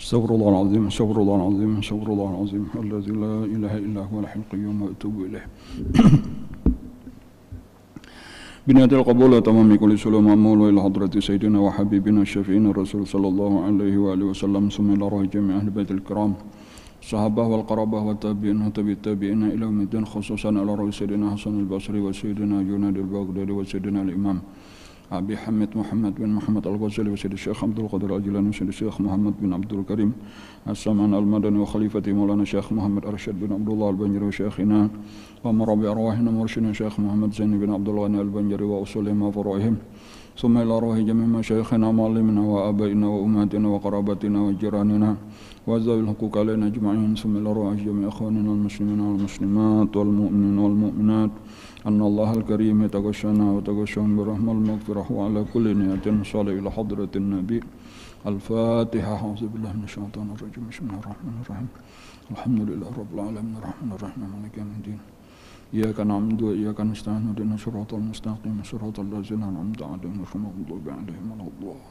استغفر الله العظيم استغفر الله العظيم استغفر الله العظيم الذي لا إله إلا هو الحي القيوم وأتوب إليه بنية القبول وتمام كل سلام معمول إلى حضرة سيدنا وحبيبنا الشفيعين الرسول صلى الله عليه وآله وسلم ثم إلى روح جميع أهل بيت الكرام الصحابة والقرابة والتابعين وتبع التابعين إلى يوم الدين خصوصا على رأي سيدنا حسن البصري وسيدنا جنيد البغدادي وسيدنا الإمام أبي حمد محمد بن محمد الغزالي وسيد الشيخ عبد القادر الجيلاني وسيد الشيخ محمد بن عبد الكريم السمان المدني وخليفة مولانا الشيخ محمد أرشد بن عبد الله البنجري وشيخنا ومر بأرواحنا مرشدنا الشيخ محمد زين بن عبد الغني البنجري وأصولهم وفروعهم ثم إلى أرواح جميع مشايخنا ومعلمنا وآبائنا وأمهاتنا وقراباتنا وجيراننا وذوي الحقوق علينا أجمعين ثم إلى أرواح جميع إخواننا المسلمين والمسلمات والمؤمنين والمؤمنات أن الله الكريم يتغشانا وتغشاهم برحمة المغفرة وعلى كل نية صالح إلى حضرة النبي الفاتحة أعوذ بالله من الشيطان الرجيم بسم الله الرحمن الرحيم الحمد لله رب العالمين الرحمن الرحيم مالك يوم الدين إياك نعبد وإياك نستعين اهدنا الصراط المستقيم صراط الذين أنعمت عليهم غير المغضوب عليهم ولا الضالين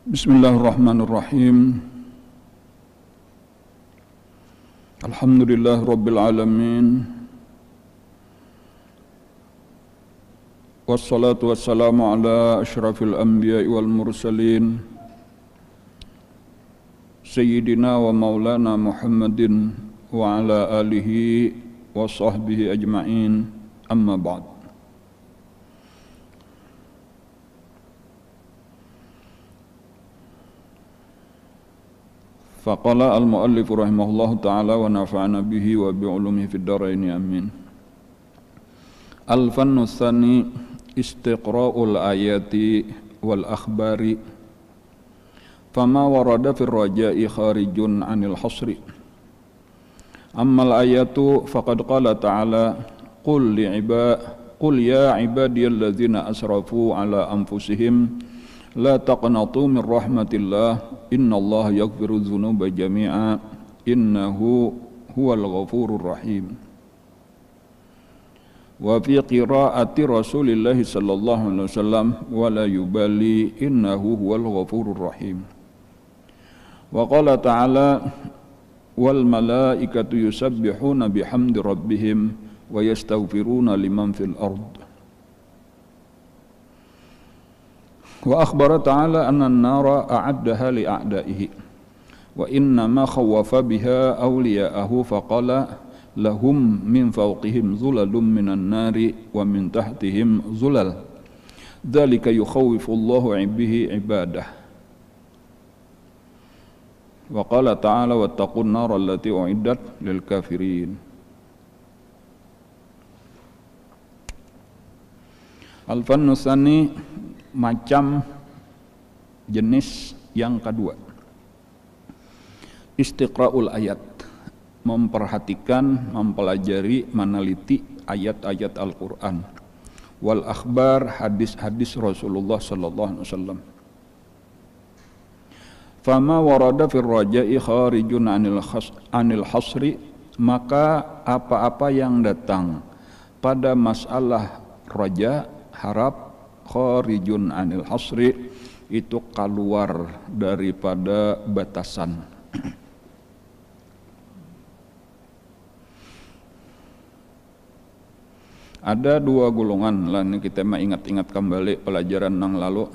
بسم الله الرحمن الرحيم الحمد لله رب العالمين والصلاة والسلام على أشرف الأنبياء والمرسلين سيدنا ومولانا محمد وعلى آله وصحبه أجمعين أما بعد فقال المؤلف رحمه الله تعالى ونفعنا به وبعلومه في الدارين آمين. الفن الثاني استقراء الآيات والأخبار فما ورد في الرجاء خارج عن الحصر. أما الآيات فقد قال تعالى قل يا عبادي الذين أسرفوا على أنفسهم لا تقنطوا من رحمة الله إن الله يغفر الذنوب جميعا إنه هو الغفور الرحيم. وفي قراءة رسول الله صلى الله عليه وسلم ولا يبالي إنه هو الغفور الرحيم. وقال تعالى والملائكة يسبحون بحمد ربهم ويستغفرون لمن في الأرض. وأخبر تعالى أن النار أعدها لأعدائه وإنما خوف بها أولياءه فقال لهم من فوقهم ظلل من النار ومن تحتهم ظلل ذلك يخوف الله به عباده. وقال تعالى واتقوا النار التي أعدت للكافرين. Al-fannu tsani macam jenis yang kedua. Istiqra'ul ayat, memperhatikan, mempelajari, meneliti ayat-ayat Al-Qur'an. Wal akhbar, hadis-hadis Rasulullah sallallahu alaihi wasallam. Fama warada fir raja'i kharijun anil hasri, maka apa-apa yang datang pada masalah raja, harap, kharijun anil hasri, itu keluar daripada batasan. Ada dua golongan lah, ini kita mah ingat-ingat kembali pelajaran nang lalu.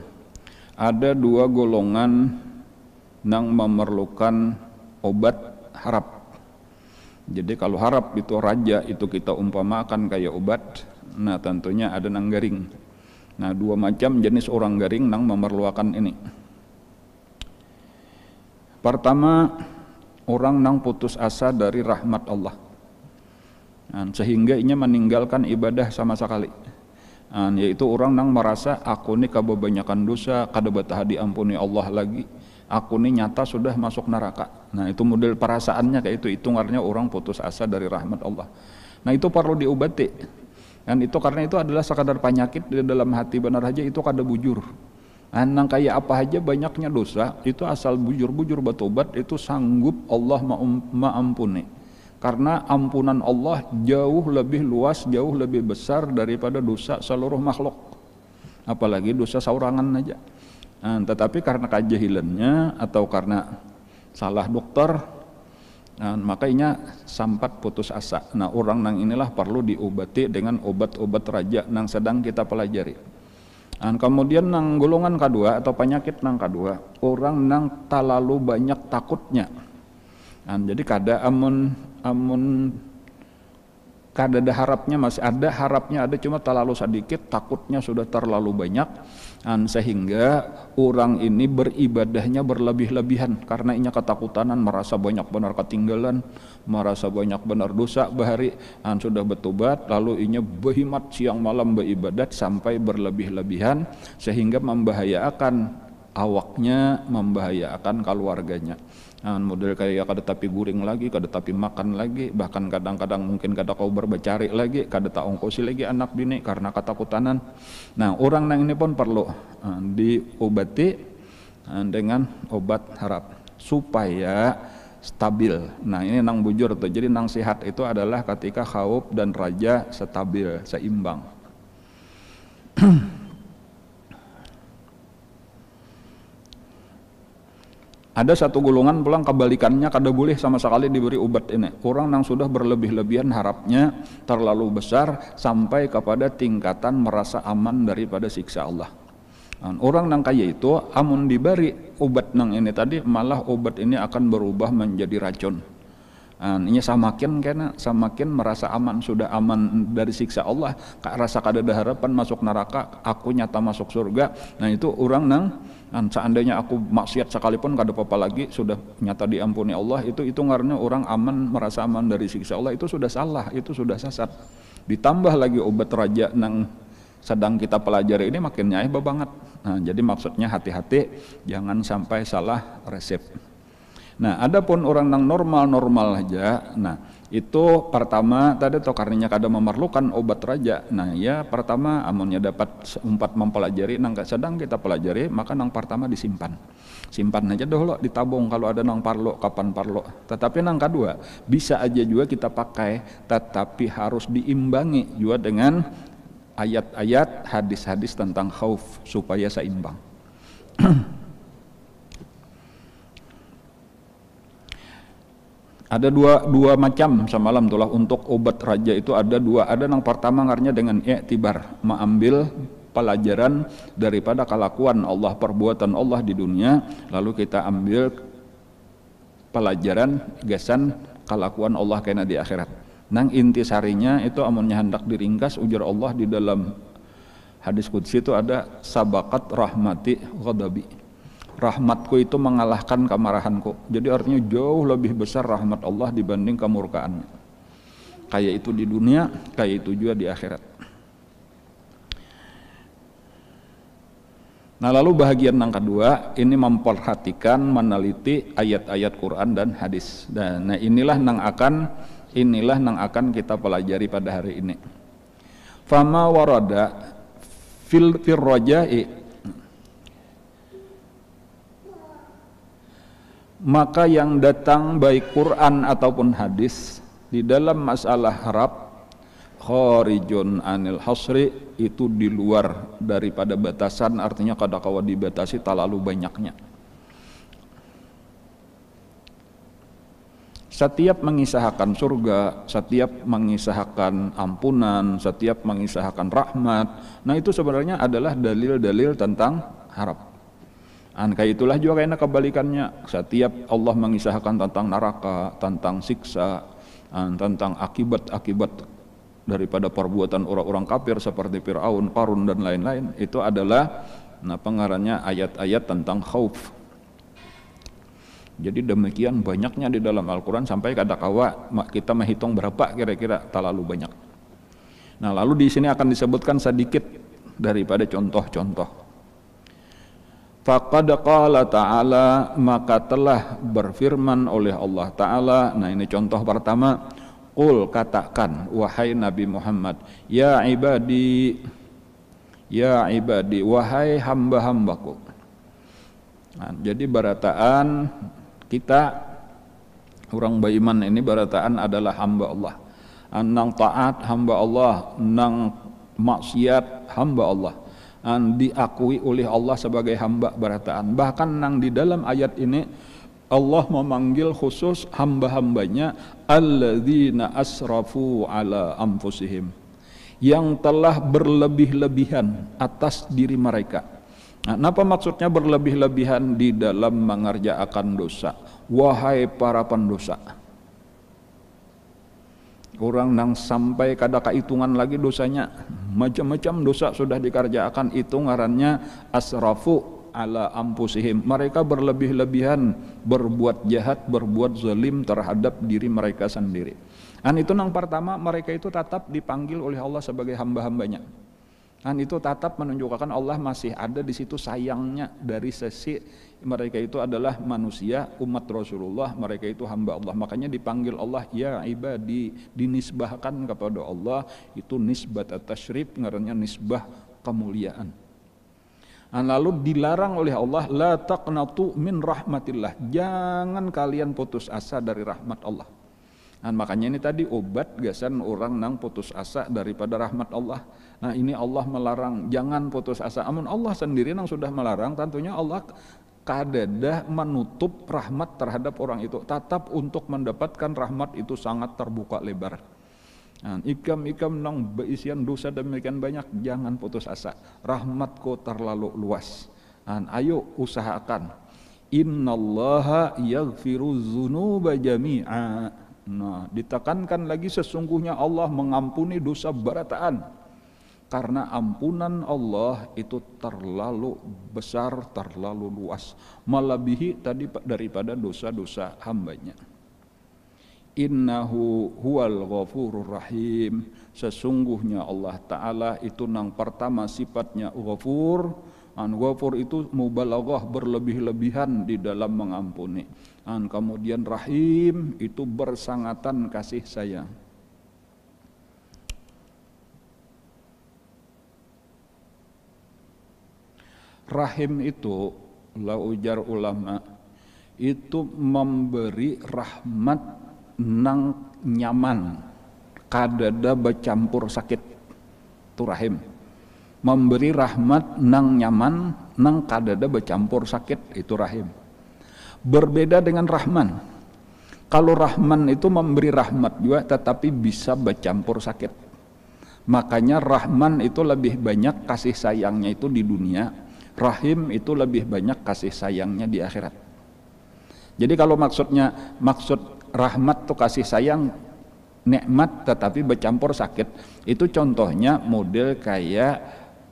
Ada dua golongan nang memerlukan obat harap. Jadi kalau harap itu raja, itu kita umpamakan kayak obat. Nah tentunya ada nang garing. Nah dua macam jenis orang garing nang memerlukan ini. Pertama, orang nang putus asa dari rahmat Allah. Nah, sehingga inya meninggalkan ibadah sama sekali. Nah, yaitu orang nang merasa aku ini kebanyakan dosa, kada betah diampuni Allah lagi. Aku ini nyata sudah masuk neraka. Nah itu model perasaannya kayak itu ngarannya orang putus asa dari rahmat Allah. Nah itu perlu diobati. Dan itu karena itu adalah sekadar penyakit di dalam hati benar aja itu kada bujur. Nang kayak apa aja banyaknya dosa, itu asal bujur-bujur bertobat itu sanggup Allah maampuni. Karena ampunan Allah jauh lebih luas, jauh lebih besar daripada dosa seluruh makhluk. Apalagi dosa saurangan aja. Tetapi karena kejahilannya atau karena salah dokter, makanya sampat putus asa. Nah, orang nang inilah perlu diobati dengan obat-obat raja nang sedang kita pelajari. Kemudian nang golongan kedua atau penyakit nang kedua, orang nang terlalu banyak takutnya. Jadi kada amun kada ada harapnya, masih ada harapnya, ada cuma terlalu sedikit, takutnya sudah terlalu banyak, sehingga orang ini beribadahnya berlebih-lebihan karena inya ketakutanan, merasa banyak benar ketinggalan, merasa banyak benar dosa bahari, sudah bertobat lalu inya berhimat siang malam beribadat sampai berlebih-lebihan sehingga membahayakan awaknya, membahayakan keluarganya. Model kayak kada tapi guring lagi, kada tapi makan lagi, bahkan kadang-kadang mungkin kada kau berbacari lagi, kada tak ongkosi lagi anak bini karena ketakutanan. Nah, orang nang ini pun perlu diobati dengan obat harap supaya stabil. Nah, ini nang bujur tuh. Jadi nang sehat itu adalah ketika khauf dan raja stabil, seimbang. Ada satu golongan pulang kebalikannya, kada boleh sama sekali diberi obat ini. Orang yang sudah berlebih-lebihan harapnya terlalu besar sampai kepada tingkatan merasa aman daripada siksa Allah. Orang yang kaya itu amun diberi obat nang ini tadi, malah obat ini akan berubah menjadi racun. Ini semakin merasa aman, sudah aman dari siksa Allah, rasa kada ada harapan masuk neraka, aku nyata masuk surga. Nah, itu orang nang seandainya aku maksiat sekalipun kada apa-apa lagi, sudah nyata diampuni Allah, itu ngarannya orang aman, merasa aman dari siksa Allah. Itu sudah salah, itu sudah sesat. Ditambah lagi obat raja nang sedang kita pelajari ini makin nyai banget. Nah, jadi maksudnya hati-hati jangan sampai salah resep. Nah, adapun orang yang normal aja, nah itu pertama tadi tokarnya kada memerlukan obat raja. Nah, ya pertama amunnya dapat umpat mempelajari nang sedang kita pelajari, maka nang pertama disimpan. Simpan aja dulu, ditabung kalau ada nang parlo, kapan parlo. Tetapi nang kedua bisa aja juga kita pakai, tetapi harus diimbangi juga dengan ayat-ayat, hadis-hadis tentang khauf supaya seimbang. Ada dua macam semalam tulah untuk obat raja itu ada dua. Ada yang pertama ngarnya dengan i'tibar, mengambil pelajaran daripada kelakuan Allah, perbuatan Allah di dunia, lalu kita ambil pelajaran gasan kelakuan Allah kena di akhirat. Nang intisarinya itu amunnya hendak diringkas, ujar Allah di dalam hadis qudsi itu ada sabakat rahmati ghadabi. Rahmatku itu mengalahkan kemarahanku. Jadi artinya jauh lebih besar rahmat Allah dibanding kemurkaannya. Kayak itu di dunia, kayak itu juga di akhirat. Nah, lalu bahagian yang kedua ini memperhatikan, meneliti ayat-ayat Quran dan hadis. Dan nah, inilah nang akan kita pelajari pada hari ini. Fama warada fil raja'i, maka yang datang baik Quran ataupun hadis di dalam masalah harap, kharijun anil hasri, itu di luar daripada batasan, artinya kada kawa dibatasi terlalu banyaknya. Setiap mengisahkan surga, setiap mengisahkan ampunan, setiap mengisahkan rahmat, nah itu sebenarnya adalah dalil-dalil tentang harap. Kayak itulah juga kayaknya kebalikannya. Setiap Allah mengisahkan tentang neraka, tentang siksa, tentang akibat-akibat daripada perbuatan orang-orang kafir seperti Fir'aun, Qarun dan lain-lain, itu adalah pengarangnya ayat-ayat tentang khauf. Jadi demikian banyaknya di dalam Al-Quran sampai kadakawa kita menghitung berapa kira-kira, terlalu banyak. Nah, lalu di sini akan disebutkan sedikit daripada contoh-contoh. Faqad qala ta'ala, maka telah berfirman oleh Allah Ta'ala. Nah, ini contoh pertama. Qul, katakan wahai Nabi Muhammad, ya ibadi, Ya ibadi, wahai hamba-hambaku. Nah, jadi barataan kita orang beriman ini barataan adalah hamba Allah. Nang taat hamba Allah, nang maksiat hamba Allah. Diakui oleh Allah sebagai hamba barataan. Bahkan nang di dalam ayat ini Allah memanggil khusus hamba-hambanya alladzina asrafu ala anfusihim, yang telah berlebih-lebihan atas diri mereka. Nah, apa maksudnya berlebih-lebihan di dalam mengerjakan dosa? Wahai para pendosa, orang nang sampai kada kehitungan lagi dosanya, macam-macam dosa sudah dikerjakan, itu ngarannya asrafu ala anfusihim. Mereka berlebih-lebihan berbuat jahat, berbuat zalim terhadap diri mereka sendiri. Dan itu yang pertama, mereka itu tetap dipanggil oleh Allah sebagai hamba-hambanya. Dan itu tetap menunjukkan Allah masih ada di situ sayangnya dari sisi mereka itu adalah manusia, umat Rasulullah, mereka itu hamba Allah. Makanya dipanggil Allah ya ibadi, dinisbahkan kepada Allah, itu nisbat at-tasyrif, ngarannya nisbah kemuliaan. Dan lalu dilarang oleh Allah, la taqnatu min rahmatillah, jangan kalian putus asa dari rahmat Allah. Dan makanya ini tadi obat gasan orang nang putus asa daripada rahmat Allah. Nah ini Allah melarang jangan putus asa. Amun Allah sendiri nang sudah melarang, tentunya Allah kadada menutup rahmat terhadap orang itu. Tetap untuk mendapatkan rahmat itu sangat terbuka lebar. Nah, ikam nang beisian dosa demikian banyak, jangan putus asa. Rahmatku terlalu luas. Nah, ayo usahakan. Innallaha yaghfiru dzunuba jami'a. Nah, ditekankan lagi sesungguhnya Allah mengampuni dosa barataan. Karena ampunan Allah itu terlalu besar, terlalu luas, melebihi tadi daripada dosa-dosa hambanya. Innahu huwal ghafurur rahim. Sesungguhnya Allah Ta'ala itu nang pertama sifatnya ghafur. Ghafur itu mubalaghah, berlebih-lebihan di dalam mengampuni. Kemudian rahim itu bersangatan kasih sayang. Rahim itu la ujar ulama itu memberi rahmat nang nyaman, kadada bercampur sakit, itu rahim. Memberi rahmat nang nyaman, nang kadada bercampur sakit, itu rahim. Berbeda dengan Rahman. Kalau Rahman itu memberi rahmat juga tetapi bisa bercampur sakit. Makanya Rahman itu lebih banyak kasih sayangnya itu di dunia, Rahim itu lebih banyak kasih sayangnya di akhirat. Jadi kalau maksud rahmat itu kasih sayang, nikmat tetapi bercampur sakit, itu contohnya model kayak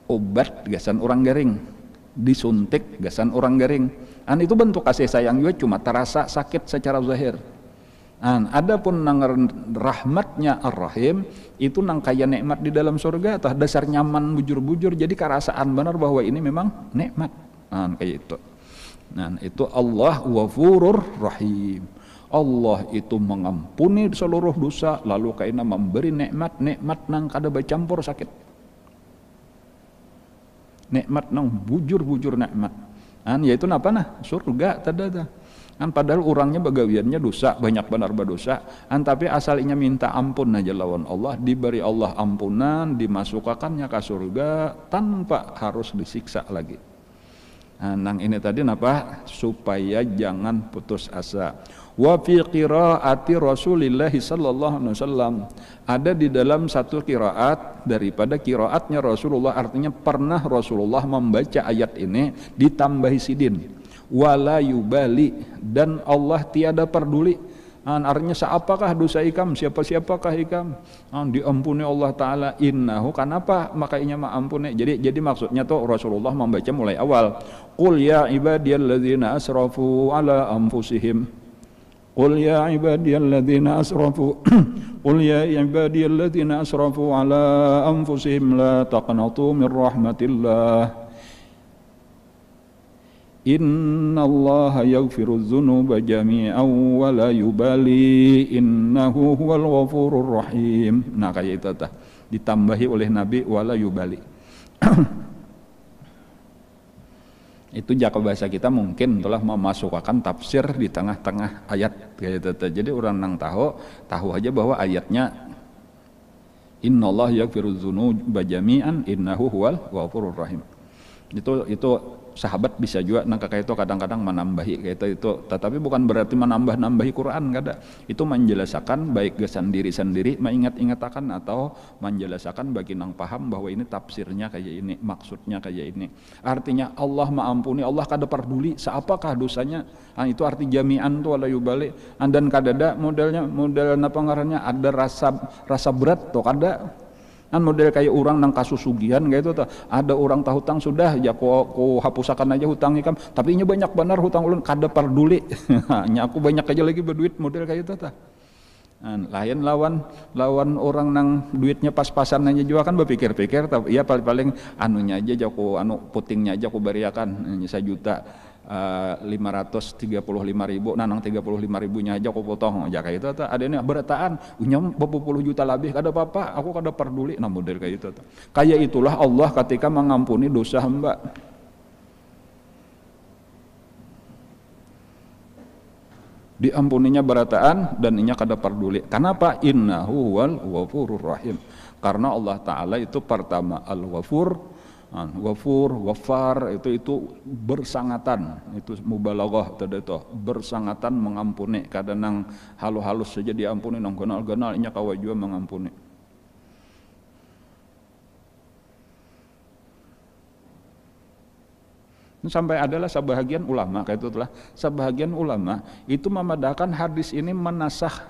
obat gasan orang garing, disuntik gasan orang garing. Itu bentuk kasih sayang juga, cuma terasa sakit secara zahir. Adapun nang rahmatnya Ar-Rahim itu nang kaya nikmat di dalam surga, atau dasar nyaman bujur-bujur, jadi kerasaan benar bahwa ini memang nikmat. Kayak itu. Itu Allah Ghafurur Rahim. Allah itu mengampuni seluruh dosa, lalu kaina memberi nikmat nang kada bercampur sakit. Nikmat nang bujur-bujur nikmat. Yaitu apa nah? Surga tada. Padahal orangnya bagawiannya dosa, banyak benar berdosa. Tapi asalnya minta ampun aja lawan Allah, diberi Allah ampunan, dimasukkannya ke surga tanpa harus disiksa lagi. Nang ini tadi napa? Supaya jangan putus asa. Wa fi qiraati Rasulillah sallallahu alaihi wasallam, ada di dalam satu qiraat daripada qiraatnya Rasulullah, artinya pernah Rasulullah membaca ayat ini ditambahi sidin, wala yubali, dan Allah tiada peduli. Artinya siapakah dosa ikam, siapakah ikam, diampuni Allah Ta'ala. Innahu, kenapa makanya ampuni. Jadi maksudnya tuh Rasulullah membaca mulai awal, qul ya ibadiyalladzina asrafu ala anfusihim, qul ya ibadiyalladzina asrafu qul ya ibadiyalladzina asrafu ala anfusihim la taqnatu min rahmatillah innallaha yaghfiru dzunuba jami'an wa la yubali innahu huwal ghafurur rahim. Nah kayak itu ditambahi oleh Nabi wala yubali. Itu jaka bahasa kita mungkin telah memasukkan tafsir di tengah-tengah ayat gitu. Jadi orang nang tahu aja bahwa ayatnya innallaha yaghfiru dzunuba jami'an innahu huwal ghafurur rahim. Itu sahabat bisa juga nangka kayak itu kadang-kadang menambahi kayak itu, tetapi bukan berarti menambah-nambahi Quran kada. Itu menjelaskan baik ke sendiri mengingat-ingatakan atau menjelaskan bagi nang paham bahwa ini tafsirnya kayak ini, maksudnya kayak ini. Artinya Allah mengampuni, Allah kada peduli seapakah dosanya. Itu arti jami'an tuh wala yubali. Dan kadada model napa ngarannya ada rasa berat tuh kada. Kan model kayak orang nang kasus sugihan gitu tuh, ada orang tahu hutang sudah ya ko hapusakan aja hutang ikam, tapi ini banyak benar hutang ulun kada peduli. Nya aku banyak aja lagi berduit model kayak itu tuh. Lain lawan orang nang duitnya pas-pasan aja juga kan berpikir-pikir, tapi ya paling anunya aja jaku putingnya aja aku beriakan 1 juta 535.000, nanang 35.000-nya aja aku potong aja kayak itu. Ada ini berataan unyam berpuluh juta lebih kada apa-apa, aku kada peduli. Nah model kayak itu. Kayak itulah Allah ketika mengampuni dosa hamba. Diampuninya berataan dan inya kada peduli. Kenapa? Innahu huwal ghafurur rahim. Karena Allah Ta'ala itu pertama al-ghafur, Ghafur, Ghaffar itu bersangatan, itu mubalaghah tadi itu, bersangatan mengampuni. Kadang nang halus-halus saja diampuni, nang ganal-ganal inya kawajua mengampuni. Sampai adalah sebahagian ulama kayak itu telah, sebahagian ulama itu memadahkan hadis ini menasakh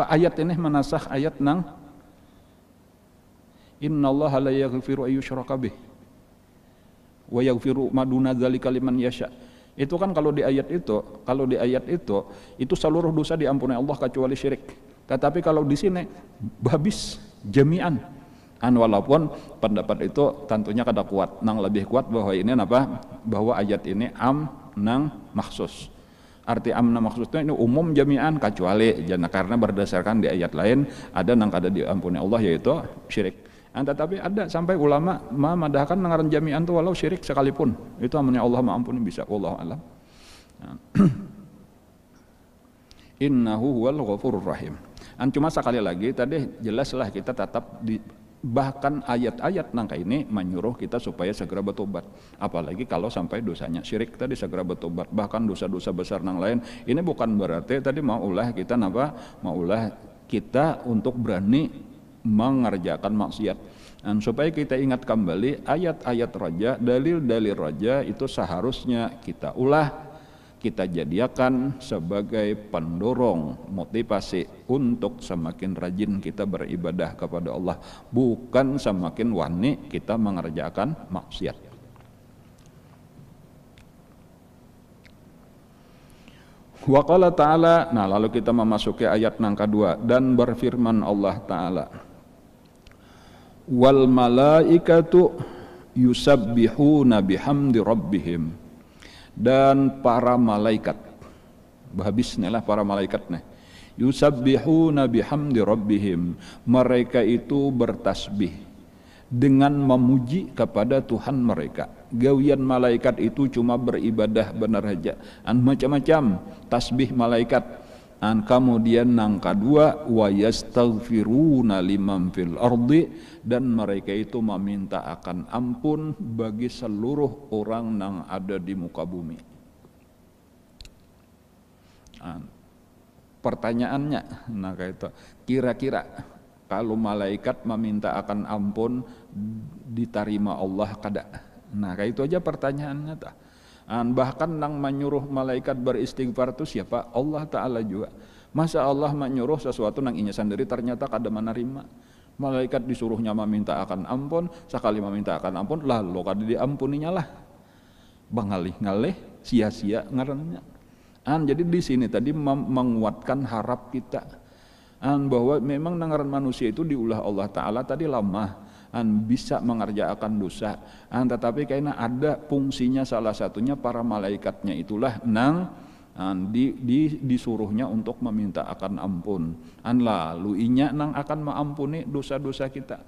ayat ini, menasakh ayat nang innallaha la yaghfiru ayyushraka bih wa yaghfiru ma duna dzalika liman yasha. Itu kan kalau di ayat itu seluruh dosa diampuni Allah kecuali syirik. Tetapi kalau di sini habis jami'an. Walaupun pendapat itu tentunya kada kuat, nang lebih kuat bahwa ini apa? Bahwa ayat ini nang maksus. Arti nang maksudnya ini umum jami'an kecuali karena berdasarkan di ayat lain ada nang kada diampuni Allah yaitu syirik. Tetapi ada sampai ulama memadahkan ngaran jami'an itu walau syirik sekalipun itu namanya Allah mengampuni bisa. Wallahu a'lam. Innahu huwal ghafurur rahim. Cuma sekali lagi tadi jelaslah kita tetap bahkan ayat-ayat nangka ini menyuruh kita supaya segera bertobat. Apalagi kalau sampai dosanya syirik tadi segera bertobat. Bahkan dosa-dosa besar nang lain ini bukan berarti tadi maulah kita untuk berani mengerjakan maksiat. Supaya kita ingat kembali ayat-ayat raja, dalil-dalil raja itu seharusnya kita ulah, kita jadikan sebagai pendorong motivasi untuk semakin rajin kita beribadah kepada Allah, bukan semakin wani kita mengerjakan maksiat. Wa qala ta'ala, nah lalu kita memasuki ayat nang kedua, dan berfirman Allah Ta'ala, wal malaikatu yusabbihuna bihamdi rabbihim, dan para malaikat habisnya para malaikat yusabbihuna bihamdi rabbihim, mereka itu bertasbih dengan memuji kepada Tuhan mereka. Gawian malaikat itu cuma beribadah benar aja, macam-macam tasbih malaikat. Kemudian nang kedua wa yastaghfiruna liman fil ardi, dan mereka itu meminta akan ampun bagi seluruh orang yang ada di muka bumi. Pertanyaannya, kayak itu, kira-kira kalau malaikat meminta akan ampun diterima Allah kada? Kayak itu aja pertanyaannya tak. Bahkan nang menyuruh malaikat beristighfar itu siapa? Allah Ta'ala juga. Masa Allah menyuruh sesuatu nang inya sendiri ternyata kada menerima? Malaikat disuruhnya meminta akan ampun, sekali meminta akan ampun lalu kada diampuninya lah. Bangalih-ngalih sia-sia ngarannya. Jadi di sini tadi menguatkan harap kita bahwa memang ngaran manusia itu diulah Allah Ta'ala tadi lemah, bisa mengerjakan dosa, tetapi karena ada fungsinya salah satunya para malaikatnya itulah disuruhnya untuk meminta akan ampun, lalu inya nang akan mengampuni dosa-dosa kita.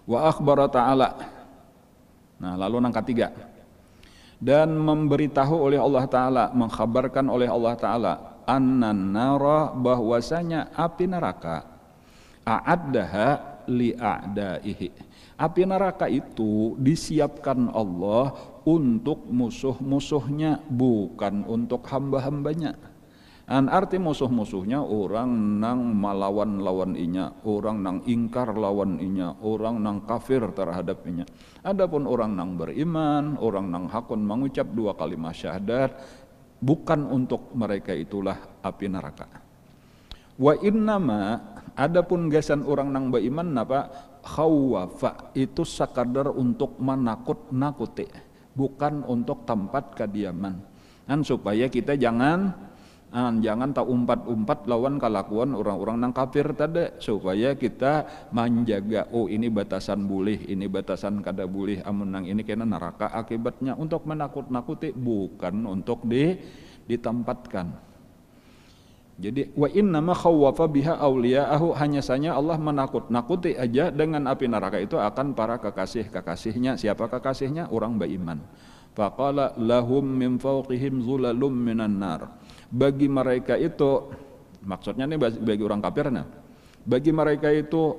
Wa akhbara ta'ala. Nah, lalu yang ketiga. Dan memberitahu oleh Allah Ta'ala, mengkhabarkan oleh Allah Ta'ala, annan nara, bahwasanya api neraka, a'addaha li'a'daihi. Api neraka itu disiapkan Allah untuk musuh-musuhnya, bukan untuk hamba-hambanya. Arti musuh-musuhnya orang nang malawan lawan inya, orang nang ingkar lawan inya, orang nang kafir terhadap inya. Adapun orang nang beriman, orang nang hakun mengucap 2 kalimat syahadat, bukan untuk mereka itulah api neraka. Wa innama, adapun gasan orang nang beriman napa, khawafa, itu sekadar untuk menakut-nakuti, bukan untuk tempat kediaman. Supaya kita jangan tak umpat-umpat lawan kelakuan orang-orang nang kafir tadi, supaya kita menjaga, oh ini batasan boleh, ini batasan kada boleh, amun nang ini kena neraka akibatnya, untuk menakut-nakuti, bukan untuk ditempatkan. Jadi wa innama khawwafa biha awliya'ahu, hanya saja Allah menakut-nakuti aja dengan api neraka itu akan para kekasih-kekasihnya. Siapa kekasihnya? Orang beriman. Faqala lahum min fawqihim zulalum minan nar. Bagi mereka itu, maksudnya ini bagi orang kafirnya, bagi mereka itu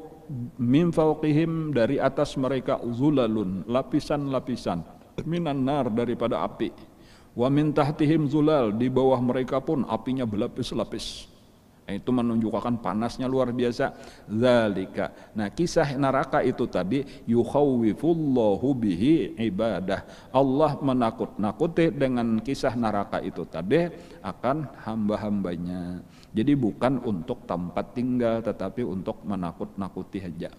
min fawqihim, dari atas mereka, zulalun, lapisan-lapisan, minan nar, daripada api. Wa min tahtihim zulal, di bawah mereka pun apinya berlapis-lapis. Itu menunjukkan panasnya luar biasa. Zalika, nah kisah neraka itu tadi, yukhawwifullahu bihi ibadah. Allah menakut-nakuti dengan kisah neraka itu tadi akan hamba-hambanya. Jadi bukan untuk tempat tinggal, tetapi untuk menakut-nakuti saja.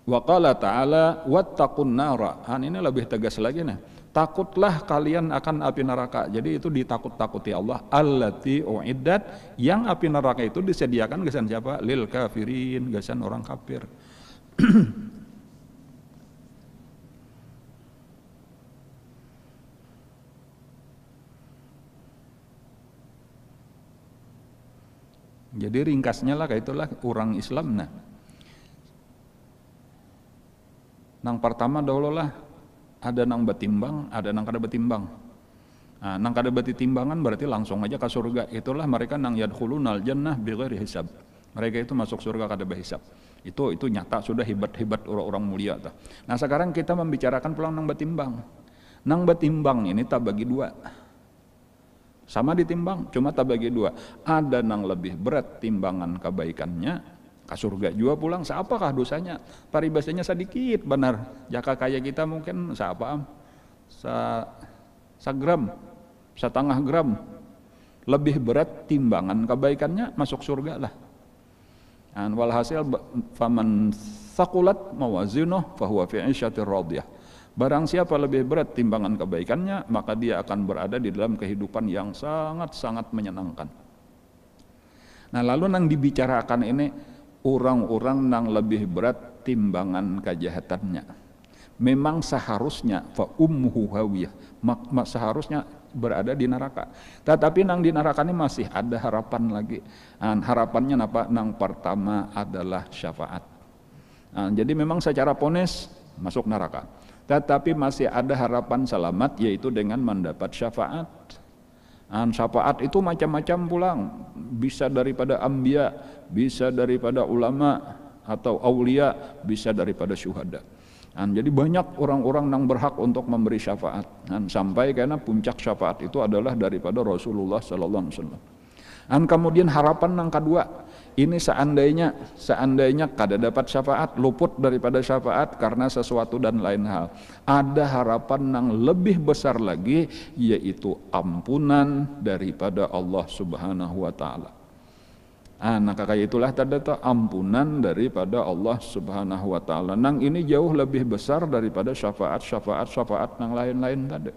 Wa qala ta'ala wattaqun nara. Ini lebih tegas lagi nih. Takutlah kalian akan api neraka. Jadi itu ditakut-takuti Allah. Allati uiddat, yang api neraka itu disediakan gasan siapa? Lil kafirin, gasan orang kafir. Jadi ringkasnya lah kayak itulah orang Islam. Nang pertama dahulu lah, ada nang betimbang, ada nang kada betimbang. Nah, nang kada betimbangan berarti langsung aja ke surga. Itulah mereka nang yadkhulunal jannah bighairi hisab. Mereka itu masuk surga kada berhisab. Itu nyata, sudah hebat-hebat orang-orang mulia tuh. Nah, sekarang kita membicarakan pulang nang betimbang. Nang betimbang ini tak bagi dua. Sama ditimbang, cuma tak bagi dua. Ada nang lebih berat timbangan kebaikannya, ke surga juga pulang, seapakah dosanya? Paribasanya sedikit benar. Jaka kaya kita mungkin seapa? Segram, setengah gram. Lebih berat timbangan kebaikannya, masuk surga lah. Walhasil faman thaqulat mawazinuh fahuwa fi 'isyatir radiyah. Barang siapa lebih berat timbangan kebaikannya, maka dia akan berada di dalam kehidupan yang sangat-sangat menyenangkan. Nah, lalu nang dibicarakan ini orang-orang nang lebih berat timbangan kejahatannya. Memang seharusnya fa ummuhu hawiyah, seharusnya berada di neraka. Tetapi nang di neraka ini masih ada harapan lagi. Harapannya apa? Nang pertama adalah syafaat. Jadi memang secara ponis masuk neraka. Tetapi masih ada harapan selamat, yaitu dengan mendapat syafaat. Syafaat itu macam-macam pulang, bisa daripada anbiya, bisa daripada ulama atau aulia, bisa daripada syuhada. Jadi banyak orang-orang yang berhak untuk memberi syafaat. Sampai karena puncak syafaat itu adalah daripada Rasulullah sallallahu alaihi wasallam. Kemudian harapan yang kedua, ini seandainya kada dapat syafaat, luput daripada syafaat karena sesuatu dan lain hal. Ada harapan yang lebih besar lagi, yaitu ampunan daripada Allah Subhanahu wa taala. Nah, kayak itulah tadi ampunan daripada Allah Subhanahu wa taala. Nang ini jauh lebih besar daripada syafaat yang lain-lain tadi.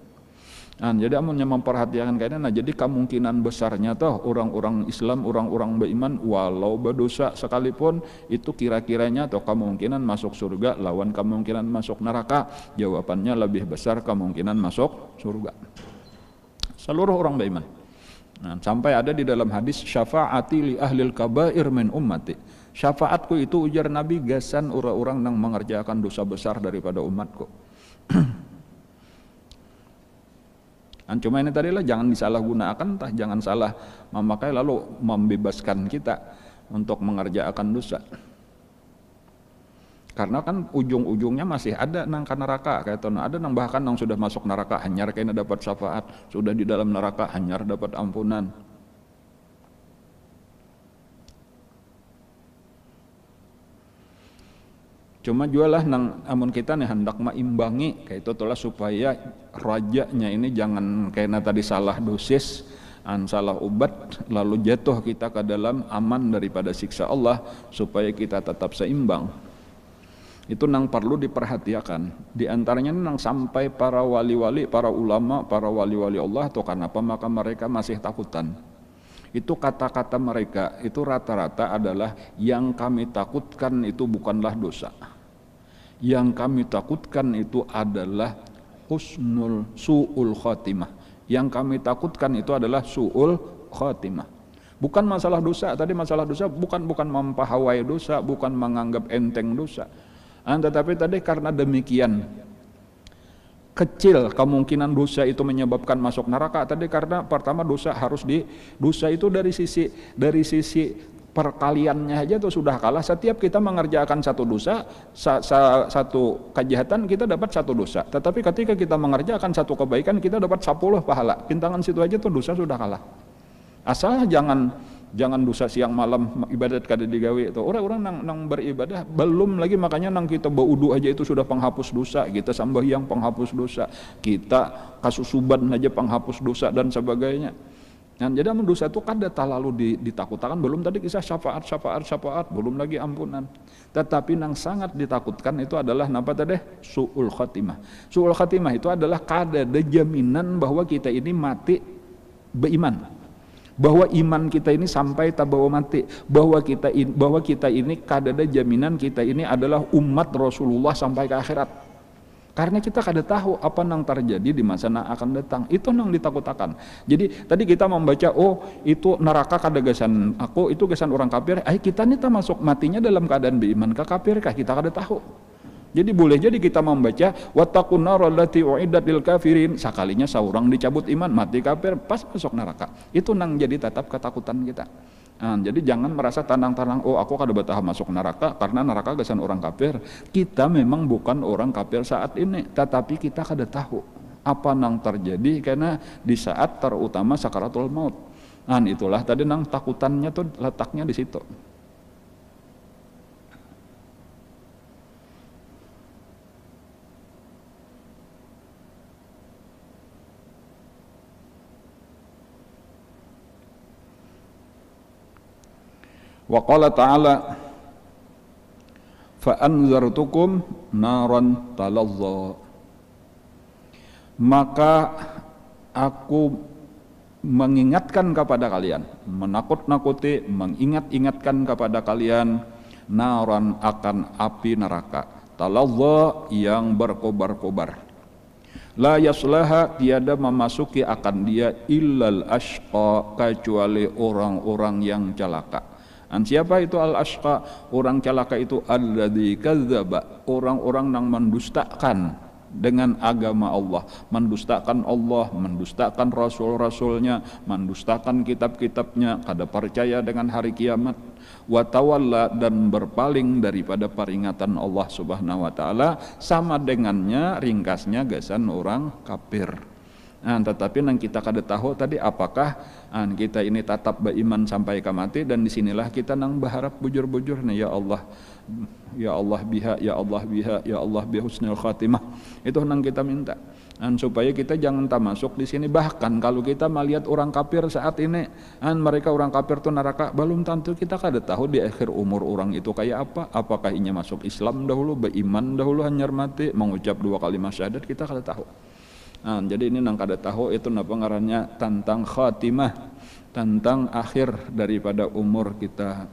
Jadi amunnya memperhatikan kayaknya, jadi kemungkinan besarnya orang-orang Islam, orang-orang beriman walau berdosa sekalipun, itu kira-kiranya kemungkinan masuk surga lawan kemungkinan masuk neraka. Jawabannya lebih besar kemungkinan masuk surga. Seluruh orang beriman. Nah, sampai ada di dalam hadis syafaati li ahlil kabair min ummati. Syafaatku itu ujar Nabi gasan orang-orang yang mengerjakan dosa besar daripada umatku. Cuma ini tadilah jangan disalahgunakan, jangan salah memakai lalu membebaskan kita untuk mengerjakan dosa. Karena kan ujung-ujungnya masih ada nang ke neraka, kayak ada nang bahkan nang sudah masuk neraka hanyar kayaknya dapat syafaat, sudah di dalam neraka hanyar dapat ampunan. Cuma jualah nang amun kita nih hendak maimbangi kayak itu itulah supaya rajanya ini jangan kayaknya tadi salah dosis, salah obat lalu jatuh kita ke dalam aman daripada siksa Allah, supaya kita tetap seimbang. Itu nang perlu diperhatikan. Di antaranya nang sampai para wali-wali, para ulama, para wali-wali Allah atau kenapa maka mereka masih takutan. Itu kata-kata mereka itu rata-rata adalah yang kami takutkan itu bukanlah dosa. Yang kami takutkan itu adalah su'ul khatimah. Yang kami takutkan itu adalah su'ul khatimah. Bukan masalah dosa. Tadi masalah dosa bukan mempahawai dosa, bukan menganggap enteng dosa. Tetapi tadi karena demikian kecil kemungkinan dosa itu menyebabkan masuk neraka tadi, karena pertama dosa itu dari sisi perkaliannya aja tuh sudah kalah. Setiap kita mengerjakan satu dosa, satu kejahatan kita dapat satu dosa. Tetapi ketika kita mengerjakan satu kebaikan kita dapat 10 pahala. Pintangan situ aja tuh dosa sudah kalah. Asal jangan dosa siang malam ibadat kada digawe itu. Orang-orang nang beribadah belum lagi, makanya nang kita baudu aja itu sudah penghapus dosa, kita sembahyang penghapus dosa, kita kasusuban aja penghapus dosa dan sebagainya. Dan jadi dosa itu kada terlalu ditakutkan, belum tadi kisah syafaat, belum lagi ampunan. Tetapi nang sangat ditakutkan itu adalah apa tadi? Su'ul khatimah. Su'ul khatimah itu adalah kada ada jaminan bahwa kita ini mati beriman, bahwa iman kita ini sampai tabawa mati, bahwa kita ini kadada jaminan kita ini adalah umat Rasulullah sampai ke akhirat. Karena kita kada tahu apa nang terjadi di masa yang akan datang. Itu nang ditakutakan. Jadi tadi kita membaca, oh itu neraka kada gasan aku, itu gasan orang kafir. Kita nih masuk matinya dalam keadaan beriman ke kafir kah? Kita kada tahu. Jadi boleh jadi kita membaca wattaqun nar allati uiddat lil kafirin, sakalinya seorang dicabut iman mati kafir pas masuk neraka. Itu nang jadi tetap ketakutan kita. Jadi jangan merasa tandang-tandang, oh aku kada betah masuk neraka karena neraka gasan orang kafir. Kita memang bukan orang kafir saat ini, tetapi kita kada tahu apa nang terjadi karena di saat terutama sakaratul maut. Itulah tadi nang takutannya tuh letaknya di situ. Wa qala ta'ala fa anzartukum naran talazza, maka aku mengingatkan kepada kalian, menakut-nakuti, mengingat-ingatkan kepada kalian naran akan api neraka talazza yang berkobar-kobar. La yaslaha, tiada memasuki akan dia illal ashqa, kecuali orang-orang yang celaka. Siapa itu al-ashqa? Orang celaka itu alladzi kadzdzaba, orang-orang yang mendustakan dengan agama Allah, mendustakan Allah, mendustakan rasul-rasulnya, mendustakan kitab-kitabnya, kada percaya dengan hari kiamat, wa tawalla, dan berpaling daripada peringatan Allah Subhanahu wa taala, sama dengannya ringkasnya gasan orang kafir. Tetapi nang kita kada tahu tadi apakah kita ini tetap beriman sampai ke mati, dan disinilah kita nang berharap bujur-bujur nih, ya Allah biha, ya Allah biha, ya Allah bihusnil khatimah. Itu nang kita minta, supaya kita jangan masuk di sini. Bahkan kalau kita melihat orang kafir saat ini, mereka orang kafir tuh neraka, belum tentu kita kada tahu di akhir umur orang itu kayak apa. Apakah inya masuk Islam dahulu, beriman dahulu, hanyar mati mengucap 2 kalimat syahadat, kita kada tahu. Jadi ini nang kada tahu itu napa ngarannya tentang khatimah, tentang akhir daripada umur kita.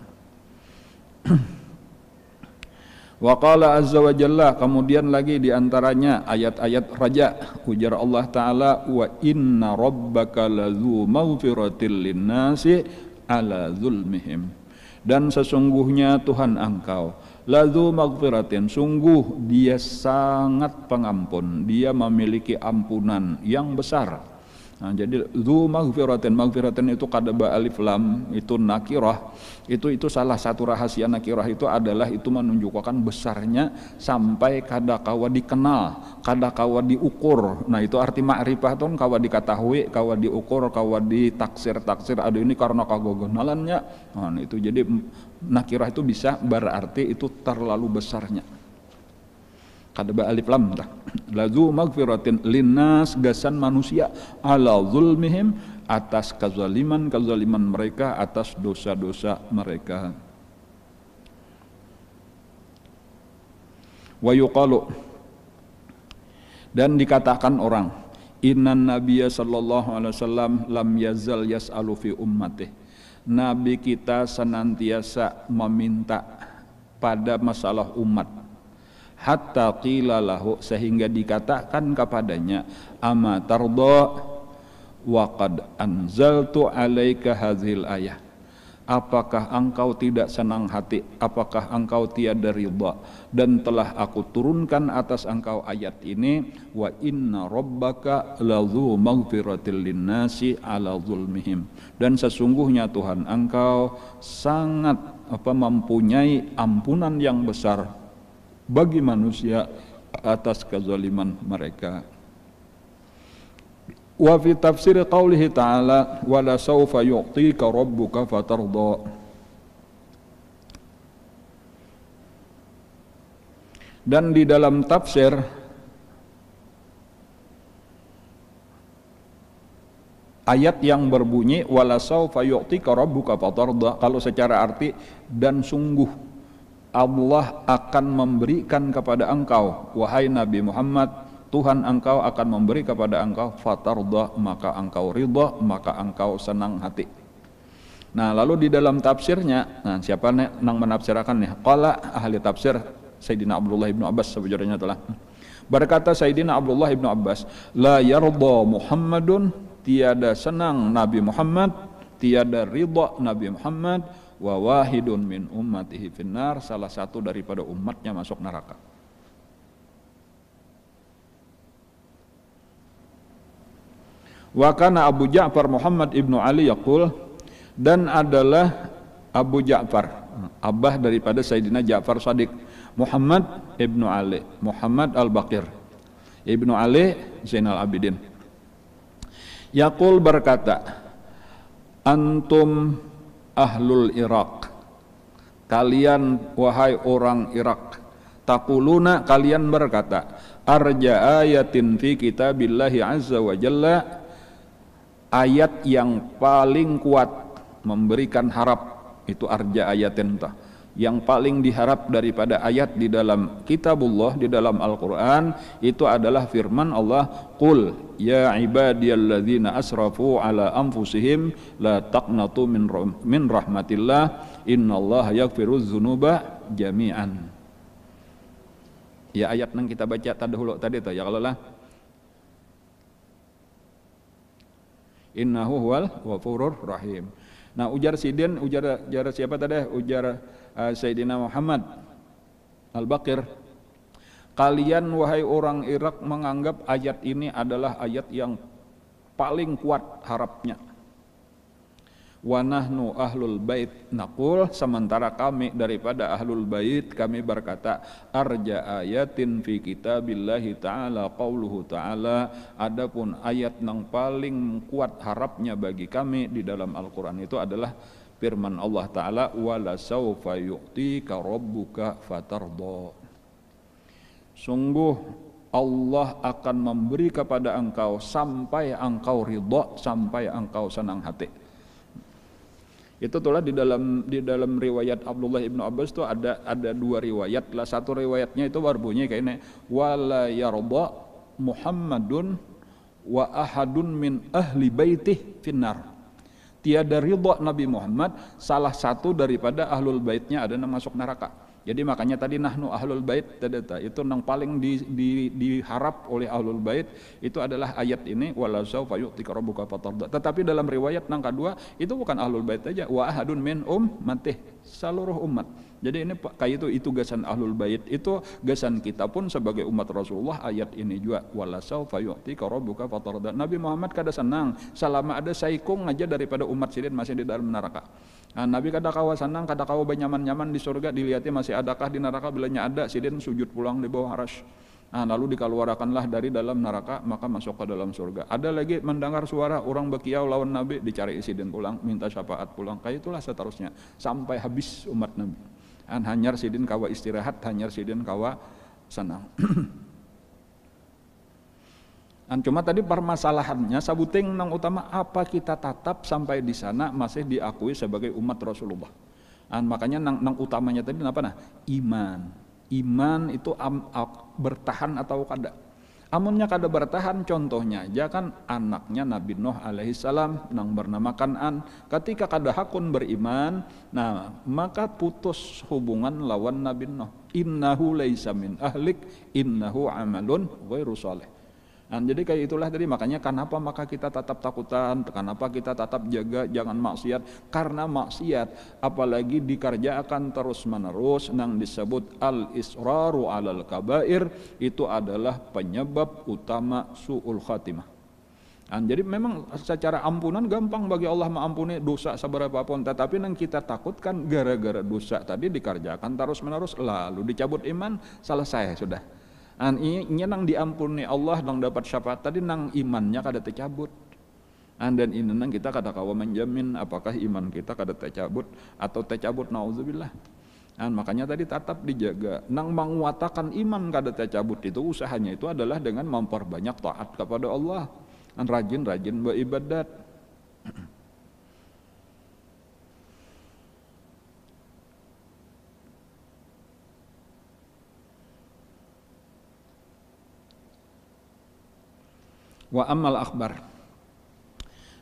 Wa qala azza wa jalla, kemudian lagi diantaranya ayat-ayat raja, ujar Allah Ta'ala, wa inna rabbaka ladzu maghfiratil linnasi ala zulmihim, dan sesungguhnya Tuhan engkau ladzu maghfiratin, sungguh dia sangat pengampun, dia memiliki ampunan yang besar. Nah, jadi dzu maghfiratin itu kadaba alif lam, itu nakirah, itu salah satu rahasia nakirah itu adalah itu menunjukkan besarnya sampai kadakawa dikenal, kadakawa diukur. Nah itu arti ma'rifah tuh kawa diketahui, kawa diukur, kawa ditaksir ada ini karena kagogonalannya. Nah itu jadi nakirah itu bisa berarti itu terlalu besarnya. Kadaba alif lam dah. Ladzu maghfiratin linnas, gasan manusia, ala zulmihim, atas kezaliman mereka, atas dosa-dosa mereka. Wa yuqalu, dan dikatakan orang, innan nabiyya sallallahu alaihi wasallam lam yazal yas'alu fi ummatih, nabi kita senantiasa meminta pada masalah umat, hatta qila lahu, sehingga dikatakan kepadanya, ama tarda wa qad anzaltu alaika hadhil ayah, apakah engkau tidak senang hati, apakah engkau tiada ridha, dan telah aku turunkan atas engkau ayat ini, wa inna rabbaka ladzu maghfiratil linnasi ala zulmihim, dan sesungguhnya Tuhan engkau sangat mempunyai ampunan yang besar bagi manusia atas kezaliman mereka. Wa fi tafsir qaulihi ta'ala wa la sawfa yu'tika rabbuka fatarda, dan di dalam tafsir ayat yang berbunyi wa la sawfa yu'tika rabbuka fatarda, kalau secara arti dan sungguh Allah akan memberikan kepada engkau, wahai Nabi Muhammad, Tuhan engkau akan memberi kepada engkau, fatarda, maka engkau ridha, maka engkau senang hati. Nah lalu di dalam tafsirnya, nah siapa yang menafsirkan nih? Qala ahli tafsir Sayyidina Abdullah ibnu Abbas sebenarnya telah berkata Sayyidina Abdullah ibnu Abbas, la yarda Muhammadun, tiada senang Nabi Muhammad, tiada ridha Nabi Muhammad, wa wahidun min ummatihi finnar, salah satu daripada umatnya masuk neraka. Wa kana Abu Ja'far Muhammad ibnu Ali yaqul, dan adalah Abu Ja'far, abah daripada Sayyidina Ja'far Shadiq, Muhammad ibnu Ali, Muhammad al-Baqir ibnu Ali Zainal Abidin, yaqul berkata, antum ahlul Iraq, kalian wahai orang Irak, taquluna, kalian berkata, arja ayatin fi kitabillahi azza wa jalla, ayat yang paling kuat memberikan harap, itu arja ayatin, yang paling diharap daripada ayat di dalam kitabullah, di dalam Al-Quran, itu adalah firman Allah, qul ya ibadiyalladzina asrafu ala anfusihim la taqnatu min rahmatillah innallaha yaghfiruz dzunuba jami'an. Ya ayat yang kita baca tadahulu tadi tuh ya, kalau lah innahu huwal ghafurur rahim. Nah ujar sidin, ujar siapa tadi? Ujar Sayyidina Muhammad al-Baqir, kalian wahai orang Irak menganggap ayat ini adalah ayat yang paling kuat harapnya. Wa nahnu ahlul bait naqul, sementara kami daripada ahlul bait kami berkata, arja ayatin fi kitabillahi ta'ala qauluhu ta'ala, adapun ayat yang paling kuat harapnya bagi kami di dalam Al-Quran itu adalah firman Allah Ta'ala, wala sawfa yu'tika rabbuka fatarda, sungguh Allah akan memberi kepada engkau sampai engkau ridha, sampai engkau senang hati. Itu tulah di dalam riwayat Abdullah ibnu Abbas itu ada dua riwayat lah. Satu riwayatnya itu berbunyi kayak ini, wala yarda Muhammadun wa ahadun min ahli baitih finnar, tiada ridha Nabi Muhammad, salah satu daripada ahlul baitnya ada yang masuk neraka. Jadi makanya tadi nahnu ahlul bait itu yang paling diharap oleh ahlul bait itu adalah ayat ini wala saufa yu'tika rabbuka fatarda. Tetapi dalam riwayat yang kedua itu bukan ahlul bait aja, wa ahadun min ummatih, seluruh umat. Jadi ini kayak itu gasan ahlul bait, itu gasan kita pun sebagai umat Rasulullah. Ayat ini juga wala saufa yu'tika rabbuka fatarda. Nabi Muhammad kada senang selama ada saikung aja daripada umat sidin masih di dalam neraka. Nah, Nabi kada kawa senang, kada kawa banyaman-nyaman di surga, dilihatnya masih adakah di neraka, bilanya ada sidin sujud pulang di bawah arasy. Nah, lalu dikeluarkanlah dari dalam neraka, maka masuk ke dalam surga. Ada lagi mendengar suara orang bekiau lawan Nabi, dicari sidin pulang, minta syafaat pulang. Kayak itulah seterusnya sampai habis umat Nabi. Hanyar sidin kawa istirahat, hanyar sidin kawa senang. Cuma tadi permasalahannya sabuting nang utama apa kita tatap sampai di sana masih diakui sebagai umat Rasulullah. Makanya nang utamanya tadi apa nah? Iman itu bertahan atau kada. Amunnya kada bertahan, contohnya aja kan anaknya Nabi Nuh alaihissalam nang bernama Kan'an, ketika kada hakun beriman, nah maka putus hubungan lawan Nabi Nuh. Innahu laisa min ahlik, innahu amalun ghairu shalih. Jadi kayak itulah tadi, makanya kenapa maka kita tetap takutan, kenapa kita tetap jaga jangan maksiat, karena maksiat apalagi dikerjakan terus menerus nang disebut al-israru alal kabair, itu adalah penyebab utama su'ul khatimah. Jadi memang secara ampunan gampang bagi Allah mengampuni dosa seberapapun, tetapi yang kita takutkan gara-gara dosa tadi dikerjakan terus menerus lalu dicabut iman, selesai sudah. Ini nang diampuni Allah, nang dapat syafaat tadi nang imannya kada tercabut. Dan ini nang kita kada kawa menjamin apakah iman kita kada tercabut atau tercabut, nauzubillah. Makanya tadi tetap dijaga. Nang menguatakan iman kada tercabut itu usahanya itu adalah dengan memperbanyak taat kepada Allah. Rajin-rajin beribadat. Wa ammal akhbar.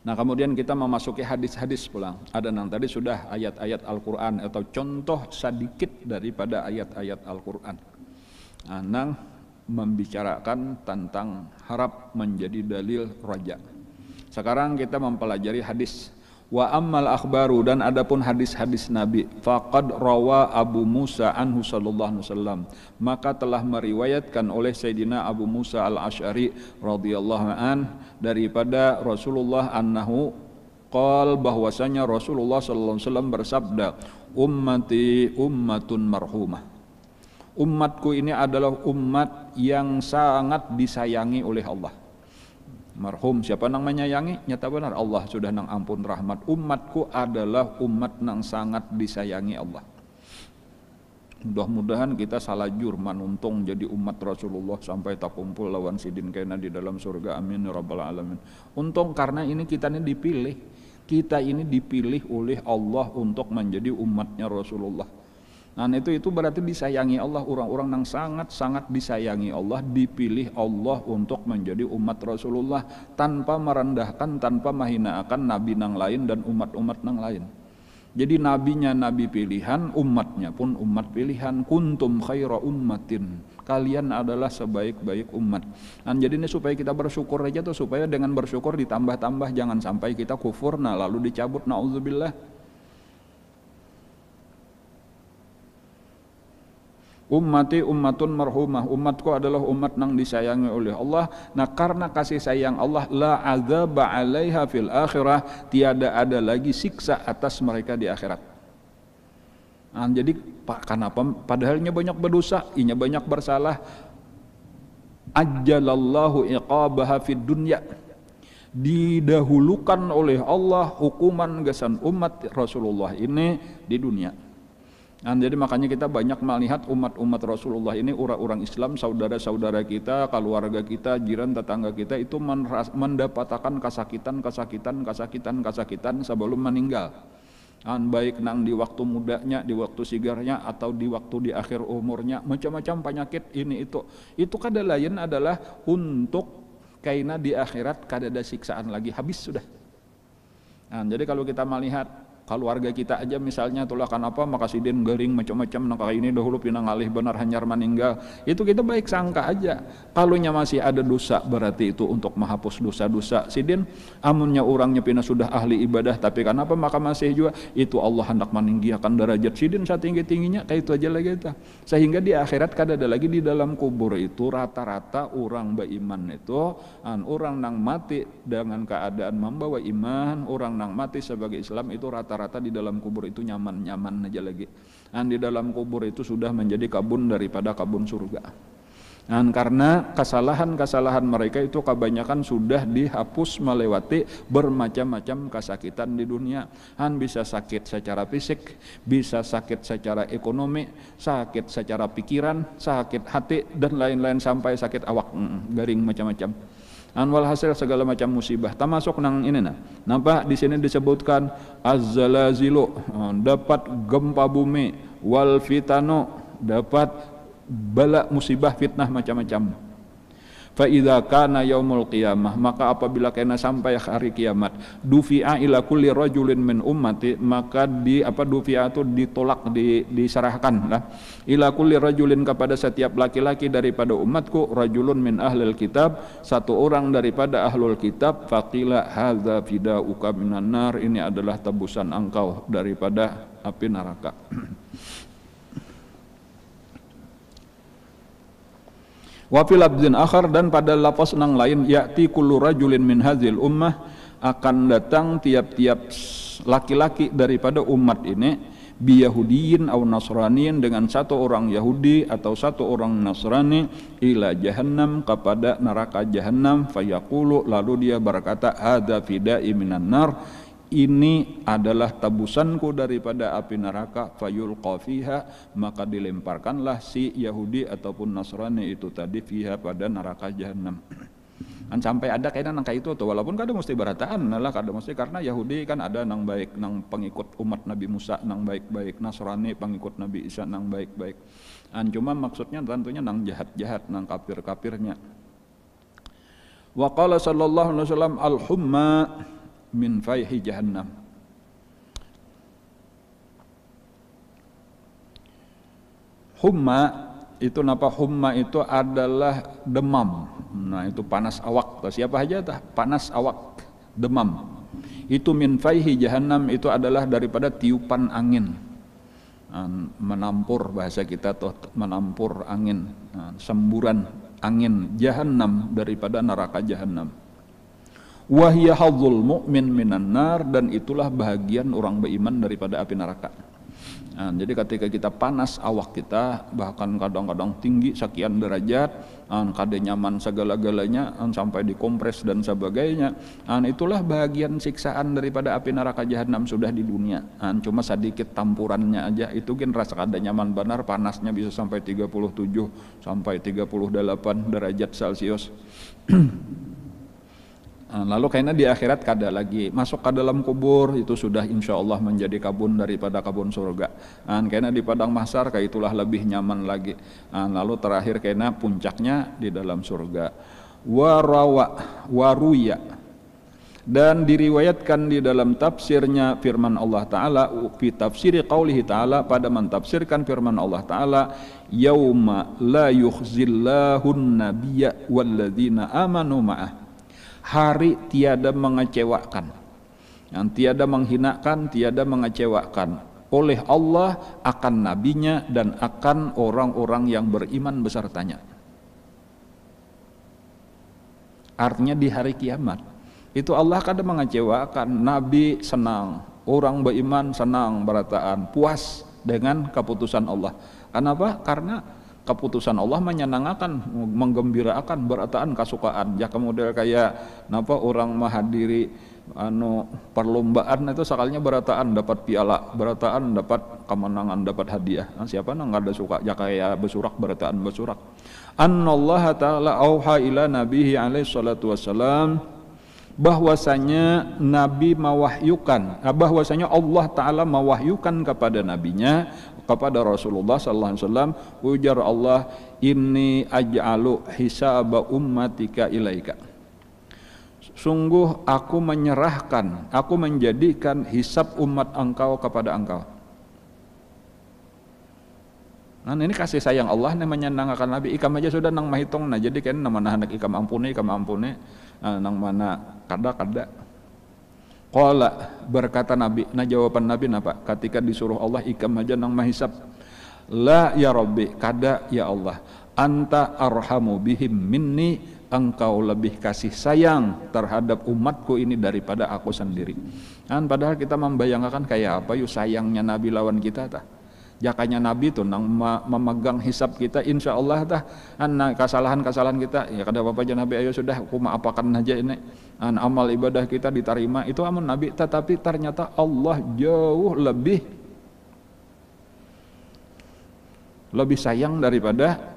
Nah, kemudian kita memasuki hadis-hadis pulang. Ada nang tadi sudah ayat-ayat Al-Qur'an atau contoh sedikit daripada ayat-ayat Al-Qur'an. Nang membicarakan tentang harap menjadi dalil raja. Sekarang kita mempelajari hadis. Wa ammal akhbaru, dan adapun hadis-hadis Nabi, faqad rawa Abu Musa anhu sallallahu alaihi wasallam, maka telah meriwayatkan oleh Sayyidina Abu Musa al-Asy'ari radhiyallahu an daripada Rasulullah annahu qal, bahwasanya Rasulullah sallallahu alaihi wasallam bersabda, ummati ummatun marhumah, umatku ini adalah umat yang sangat disayangi oleh Allah. Marhum, siapa nang menyayangi? Nyata benar Allah sudah nang ampun rahmat. Umatku adalah umat nang sangat disayangi Allah. Mudah-mudahan kita salah jurman untung jadi umat Rasulullah sampai tak kumpul lawan sidin kena di dalam surga, amin ya rabbal alamin. Untung karena ini kita ini dipilih. Kita ini dipilih oleh Allah untuk menjadi umatnya Rasulullah. Nah itu berarti disayangi Allah, orang-orang yang sangat-sangat disayangi Allah, dipilih Allah untuk menjadi umat Rasulullah tanpa merendahkan, tanpa menghinakan nabi nang lain dan umat-umat nang lain. Jadi nabinya nabi pilihan, umatnya pun umat pilihan. Kuntum khaira ummatin, kalian adalah sebaik-baik umat. Nah, jadi ini supaya kita bersyukur aja tuh, supaya dengan bersyukur ditambah-tambah, jangan sampai kita kufur nah lalu dicabut, nauzubillah. Ummati ummatun marhumah, umatku adalah umat nang disayangi oleh Allah. Nah karena kasih sayang Allah, la azaba 'alaiha fil akhirah, tiada ada lagi siksa atas mereka di akhirat. Nah, jadi kenapa padahalnya banyak berdosa, inya banyak bersalah, ajjalallahu iqabaha fid dunya, didahulukan oleh Allah hukuman gasan umat Rasulullah ini di dunia. Nah, jadi makanya kita banyak melihat umat-umat Rasulullah ini, orang-orang Islam, saudara-saudara kita, keluarga kita, jiran tetangga kita itu mendapatkan kesakitan sebelum meninggal. Baik nang di waktu mudanya, di waktu sigarnya, atau di waktu di akhir umurnya, macam-macam penyakit ini itu. Itu kada lain adalah untuk kaina di akhirat kada ada siksaan lagi, habis sudah. Nah, jadi kalau kita melihat keluarga kita aja misalnya tulah kenapa makasidin gering macam-macam nang ini dahulu pinang alih benar hanyar meninggal, itu kita baik sangka aja. Kalunya masih ada dosa berarti itu untuk menghapus dosa-dosa. Sidin amunnya orangnya pina sudah ahli ibadah tapi kenapa maka masih juga itu Allah hendak meninggikan derajat sidin setinggi-tingginya kayak itu aja lagi kita. Sehingga di akhirat kada ada lagi di dalam kubur itu rata-rata orang beriman itu orang nang mati dengan keadaan membawa iman, orang nang mati sebagai Islam itu rata-rata di dalam kubur itu nyaman-nyaman aja lagi. Di dalam kubur itu sudah menjadi kabun daripada kabun surga. Karena kesalahan-kesalahan mereka itu kebanyakan sudah dihapus melewati bermacam-macam kesakitan di dunia. Bisa sakit secara fisik, bisa sakit secara ekonomi, sakit secara pikiran, sakit hati dan lain-lain sampai sakit awak, garing macam-macam. Walhasil segala macam musibah termasuk nang ini nampak di sini disebutkan az-zalazilu, dapat gempa bumi, wal fitanu, dapat bala musibah fitnah macam-macam. Fa idza kana yaumul qiyamah, maka apabila kena sampai hari kiamat, dufi'a ila kulli rajulin min ummati, maka dufi'a itu ditolak, diserahkan lah, ila kulli rajulin kepada setiap laki-laki daripada umatku, rajulun min ahlil kitab, satu orang daripada ahlul kitab, faqila hadza fida'uka minan nar, ini adalah tebusan engkau daripada api neraka. Wa fil lafzin akhar, dan pada lafaz nang lain, ya'ti kullu rajulin min hadzil ummah, akan datang tiap-tiap laki-laki daripada umat ini, bi yahudiyin aw nasraniyin, dengan satu orang Yahudi atau satu orang Nasrani, ila jahannam, kepada neraka jahannam, fayaqulu, lalu dia berkata, hadza fida'i minan nar, ini adalah tebusanku daripada api neraka, fayulqa fiha, maka dilemparkanlah si Yahudi ataupun Nasrani itu tadi fiha, pada neraka jahanam. Sampai ada kaitan nang itu tuh, walaupun kada mesti berataan lah, kada mesti, karena Yahudi kan ada nang baik, nang pengikut umat Nabi Musa nang baik-baik, Nasrani pengikut Nabi Isa nang baik-baik. Cuma maksudnya tentunya nang jahat-jahat, nang kafir-kafirnya. Wa qala sallallahu alaihi wasallam, al-humma min fayhi jahannam. Humma itu napa? Humma itu adalah demam. Nah, itu panas awak. Siapa aja tah? Panas awak, demam. Itu min fayhi jahannam, itu adalah daripada tiupan angin. Menampur, bahasa kita tuh menampur angin, semburan angin jahannam, daripada neraka jahannam. Wahya hadzul mu'min minan nar, dan itulah bahagian orang beriman daripada api neraka. Jadi ketika kita panas awak kita, bahkan kadang-kadang tinggi sekian derajat, kada nyaman segala-galanya, sampai dikompres dan sebagainya, itulah bahagian siksaan daripada api neraka jahanam sudah di dunia. Cuma sedikit tampurannya aja, itu kan rasa kada nyaman benar, panasnya bisa sampai 37 sampai 38 derajat Celcius. Lalu karena di akhirat kada lagi masuk ke dalam kubur, itu sudah insya Allah menjadi kabun daripada kabun surga. Karena di padang mahsyar kayak itulah lebih nyaman lagi. Lalu terakhir karena puncaknya di dalam surga. Waruya, dan diriwayatkan di dalam tafsirnya firman Allah Ta'ala, fi tafsiri qaulihi Ta'ala, pada mentafsirkan firman Allah Ta'ala, yauma la yukhzillahun nabiyya walladzina amanu ma'ah, hari tiada mengecewakan, yang tiada menghinakan, tiada mengecewakan oleh Allah akan nabinya dan akan orang-orang yang beriman besertanya. Artinya di hari kiamat itu Allah kada mengecewakan, nabi senang, orang beriman senang, berataan puas dengan keputusan Allah. Kenapa? Karena keputusan Allah menyenangkan, menggembirakan, berataan kasukaan. Ya kemudian kayak napa orang menghadiri perlombaan itu sakalnya berataan dapat piala, berataan dapat kemenangan, dapat hadiah. Siapa nang ada suka ya kayak besurak, berataan besurak. Annallaha ta'ala auha ila nabihi alaihi salatu wassalam, bahwasanya Nabi mewahyukan, bahwasanya Allah Ta'ala mewahyukan kepada nabinya, kepada Rasulullah sallallahu alaihi wasallam, ujar Allah, inni aj'alu hisaba ummatika ilaika, sungguh aku menyerahkan, aku menjadikan hisab umat engkau kepada engkau. Nah ini kasih sayang Allah nih menyenangkan Nabi. Ikam aja sudah nang mahitung, nah jadi kan nama hendak ikam ampuni, nang mana kada. Qala berkata Nabi, nah jawaban Nabi napa? Ketika disuruh Allah ikam aja nang mahisab, la ya Rabbi, kada ya Allah, anta arhamu bihim minni, engkau lebih kasih sayang terhadap umatku ini daripada aku sendiri. Kan padahal kita membayangkan kayak apa yuk sayangnya Nabi lawan kita tah. Jakanya Nabi tuh nang memegang hisab kita, insya Allah tah kesalahan kita ya kada apa aja Nabi, ayo sudah aku maapakan aja ini amal ibadah kita diterima itu amun Nabi. Tetapi ternyata Allah jauh lebih sayang daripada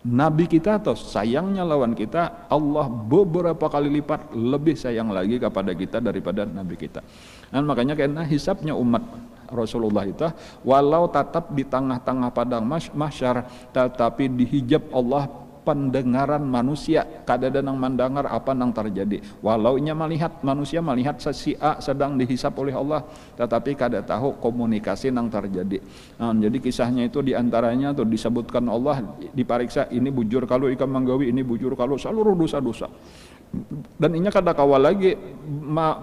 Nabi kita, atau sayangnya lawan kita Allah beberapa kali lipat lebih sayang lagi kepada kita daripada Nabi kita. Dan makanya karena hisabnya umat Rasulullah itu walau tetap di tengah-tengah padang mahsyar, tetapi dihijab Allah pendengaran manusia, kadada nang mendengar apa nang terjadi. Walau nya manusia melihat si A sedang dihisap oleh Allah, tetapi kada tahu komunikasi nang terjadi. Jadi kisahnya itu diantaranya tuh disebutkan Allah dipariksa, ini bujur kalau ikam manggawi, ini bujur kalau seluruh dosa-dosa. Dan inya kada kawal lagi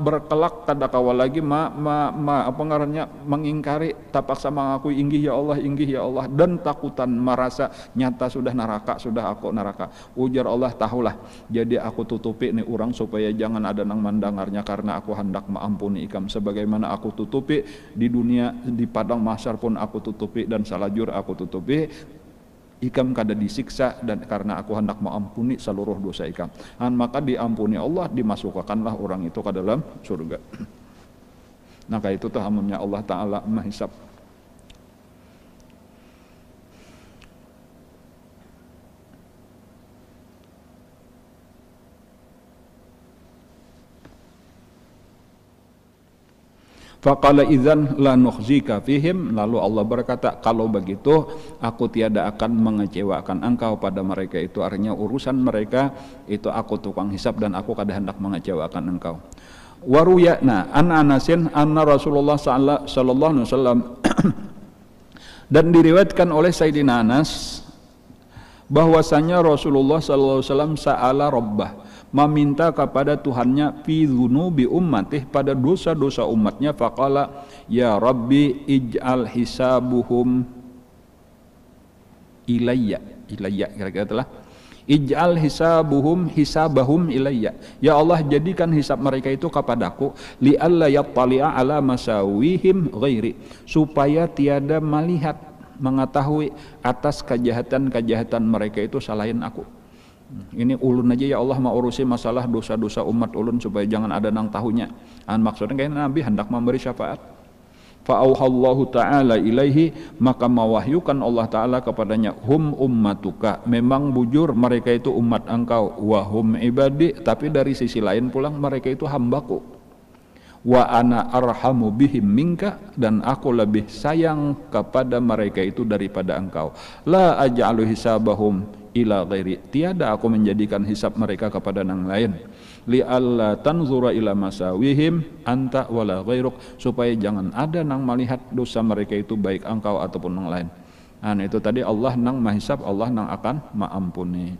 berkelak, kada kawal lagi apa ngarannya mengingkari, tapaksa mengakui inggih ya Allah, dan takutan merasa nyata sudah neraka, sudah aku neraka. Ujar Allah, tahulah jadi aku tutupi nih orang supaya jangan ada nang mendengarnya, karena aku hendak mengampuni ikam sebagaimana aku tutupi di dunia, di padang mahsyar pun aku tutupi, dan salajur aku tutupi ikam kada disiksa, dan karena aku hendak mengampuni seluruh dosa ikam. Dan maka diampuni Allah, dimasukkanlah orang itu ke dalam surga. Nah kayak itu tuh amunnya Allah Ta'ala menghisab. Faqala idzan la nukhzika fihim, lalu Allah berkata, kalau begitu aku tiada akan mengecewakan engkau pada mereka itu. Artinya urusan mereka itu aku tukang hisab dan aku kada hendak mengecewakan engkau. Waruyana an Anasin anna Rasulullah sallallahu alaihi wasallam dan diriwayatkan oleh Sayyidina Anas bahwasanya Rasulullah sallallahu alaihi wasallam sa'ala rabbah, meminta kepada Tuhannya fi dzunubi ummatih, pada dosa-dosa umatnya. Faqala ya Rabbi ij'al hisabuhum ilayya kira-kira telah ij'al hisabahum ilayya, ya Allah jadikan hisab mereka itu kepadaku, li alla yattali'a ala masawihim ghairi, supaya tiada melihat mengetahui atas kejahatan mereka itu selain aku. Ini ulun aja ya Allah mau urusi masalah dosa-dosa umat ulun supaya jangan ada nang tahunya. Maksudnya kayak Nabi hendak memberi syafaat. Fa'auhallahu ta'ala ilaihi, maka mewahyukan Allah Ta'ala kepadanya, hum ummatuka, memang bujur mereka itu umat engkau, wa hum ibadi, tapi dari sisi lain pulang mereka itu hambaku, wa ana arhamu bihim minka, dan aku lebih sayang kepada mereka itu daripada engkau. La aj'alu hisabahum ila ghairi, tiada aku menjadikan hisab mereka kepada nang lain. Li alla tanzura ila masawihim anta wala ghairuk, supaya jangan ada nang melihat dosa mereka itu baik engkau ataupun nang lain. Nah itu tadi Allah nang mahisab, Allah nang akan maampuni.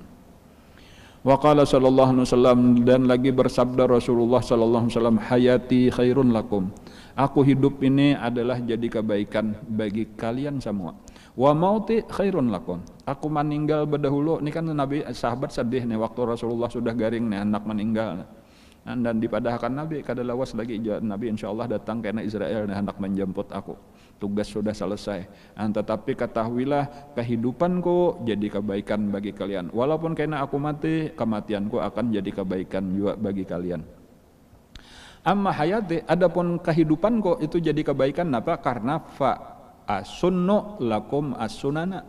Wa qala sallallahu alaihi wasallam, dan lagi bersabda Rasulullah sallallahu alaihi wasallam, hayati khairun lakum, aku hidup ini adalah jadi kebaikan bagi kalian semua. Wa mauti khairun lakum, aku meninggal berdahulu. Ini kan Nabi sahabat sedih nih waktu Rasulullah sudah garing nih anak meninggal. Dan dipadahkan Nabi kada lawas lagi, Nabi insyaallah datang karena Israel nih hendak menjemput aku. Tugas sudah selesai. Tetapi ketahuilah kehidupanku jadi kebaikan bagi kalian. Walaupun karena aku mati, kematianku akan jadi kebaikan juga bagi kalian. Amma hayati, adapun kehidupanku itu jadi kebaikan apa? Karena asunnu lakum as-sunana,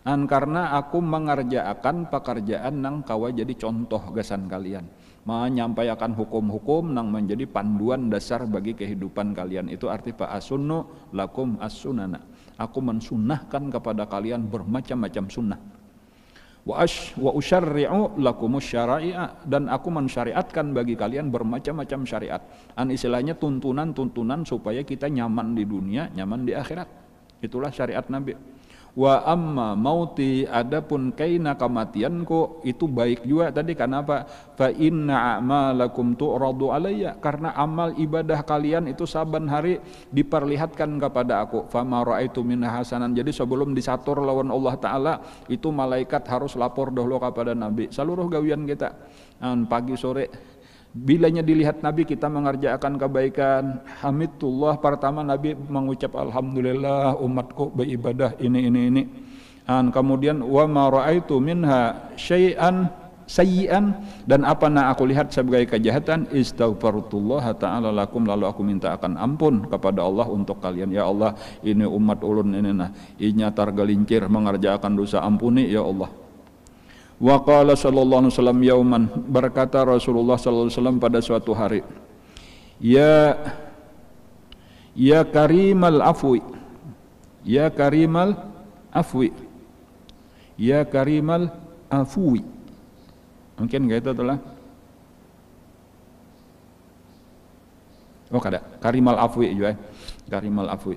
dan karena aku mengerjakan pekerjaan nang kawa jadi contoh gasan kalian, menyampaikan hukum-hukum nang menjadi panduan dasar bagi kehidupan kalian. Itu arti asunnu lakum as-sunana, aku mensunahkan kepada kalian bermacam-macam sunnah. wa usyarri'u lakumus syara'i'a, dan aku mensyariatkan bagi kalian bermacam-macam syariat. Istilahnya tuntunan-tuntunan supaya kita nyaman di dunia, nyaman di akhirat. Itulah syariat Nabi. Wa amma mauti, adapun kaina kematianku itu baik juga tadi. Kenapa? Fa inna a'malakum tu'radu alayya, karena amal ibadah kalian itu saban hari diperlihatkan kepada aku. Fa ma ra'aitu min hasanan, jadi sebelum disatur lawan Allah Ta'ala itu malaikat harus lapor dahulu kepada Nabi seluruh gawian kita pagi sore. Bilanya dilihat Nabi kita mengerjakan kebaikan, hamidullah, pertama Nabi mengucap alhamdulillah umatku beribadah ini. Kemudian wa ma raaitu minha syai'an sayyi'an, dan apa nak aku lihat sebagai kejahatan, istaghfarullah ta'ala lakum, lalu aku minta akan ampun kepada Allah untuk kalian. Ya Allah, ini umat ulun ini inya targalincir mengerjakan dosa, ampuni ya Allah. Wa qala sallallahu alaihi wasallam yauman, berkata Rasulullah sallallahu alaihi wasallam pada suatu hari, ya karimal afwi, ya karimal afwi, ya karimal afwi. Mungkin enggak itu telah. Oh kada, karimal afwi juga. Karimal afwi.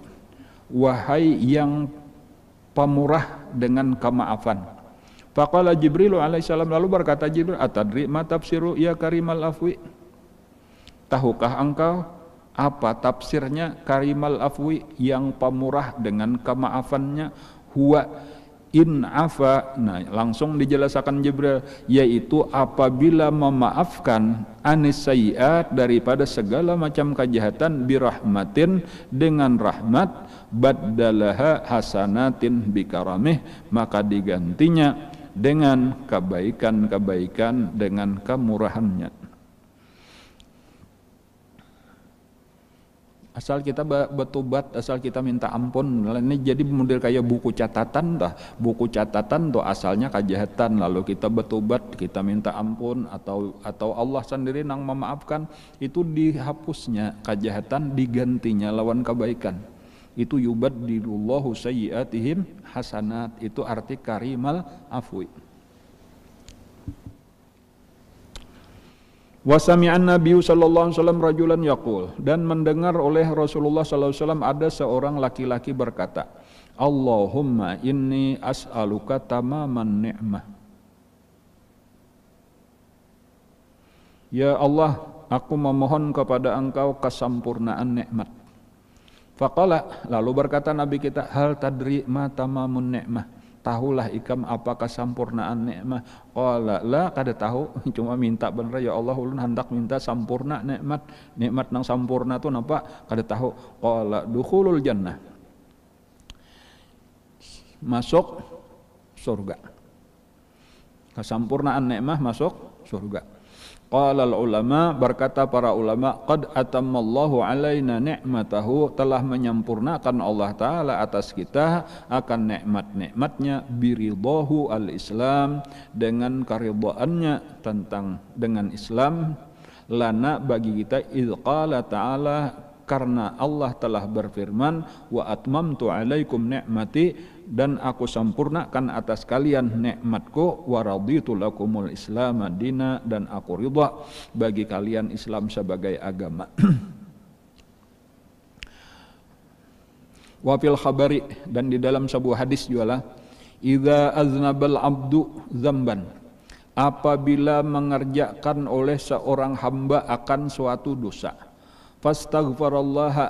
Wahai yang pemurah dengan kemaafan. Faqala Jibril alaihissalam, lalu berkata Jibril, atadri ma tafsiru ya karimal afwi, tahukah engkau apa tafsirnya karimal afwi, yang pemurah dengan kemaafannya? Huwa in afa, nah langsung dijelaskan Jibril, yaitu apabila memaafkan anis sayyiat, daripada segala macam kejahatan, birahmatin, dengan rahmat, baddalaha hasanatin bikaramih, maka digantinya dengan kebaikan-kebaikan dengan kemurahannya. Asal kita bertobat, asal kita minta ampun. Ini jadi model kayak buku catatan dah. Buku catatan tuh asalnya kejahatan, lalu kita bertobat, kita minta ampun, atau Allah sendiri nang memaafkan, itu dihapusnya kejahatan, digantinya lawan kebaikan. Itu yubaddilullahu sayyiatihim hasanat, itu arti karimal afwi. Wa sami'an nabiyyu sallallahu alaihi wasallam rajulan yaqul, dan mendengar oleh Rasulullah sallallahu alaihi wasallam ada seorang laki-laki berkata, Allahumma inni as'aluka tamaman ni'mah. Ya Allah, aku memohon kepada Engkau kesempurnaan nikmat. Faqala, lalu berkata Nabi kita, hal tadri ma tamamun ni'mah, tahulah ikam apa kesempurnaan nikmat? Qala la, kada tahu, cuma minta bener ya Allah, ulun hendak minta sempurna nikmat nang sempurna tu napa? Kada tahu. Qala dukhulul jannah, masuk surga. Kesempurnaan nikmat masuk surga. Qala ulama, berkata para ulama, qad atammallahu alaina ni'matahu, telah menyempurnakan Allah Ta'ala atas kita akan nikmat-nikmatnya, biridahu al-Islam, dengan keridhaannya tentang dengan Islam, lana bagi kita, idh qala ta'ala, karena Allah telah berfirman, wa atmamtu alaikum ni'mati, dan aku sempurnakan atas kalian nikmatku, wa raditu lakumul Islam dina, dan aku ridha bagi kalian Islam sebagai agama. Wa fil khabari, dan di dalam sebuah hadis juga, idza aznabal abdu dzamban, apabila mengerjakan oleh seorang hamba akan suatu dosa, fastaghfarallaha,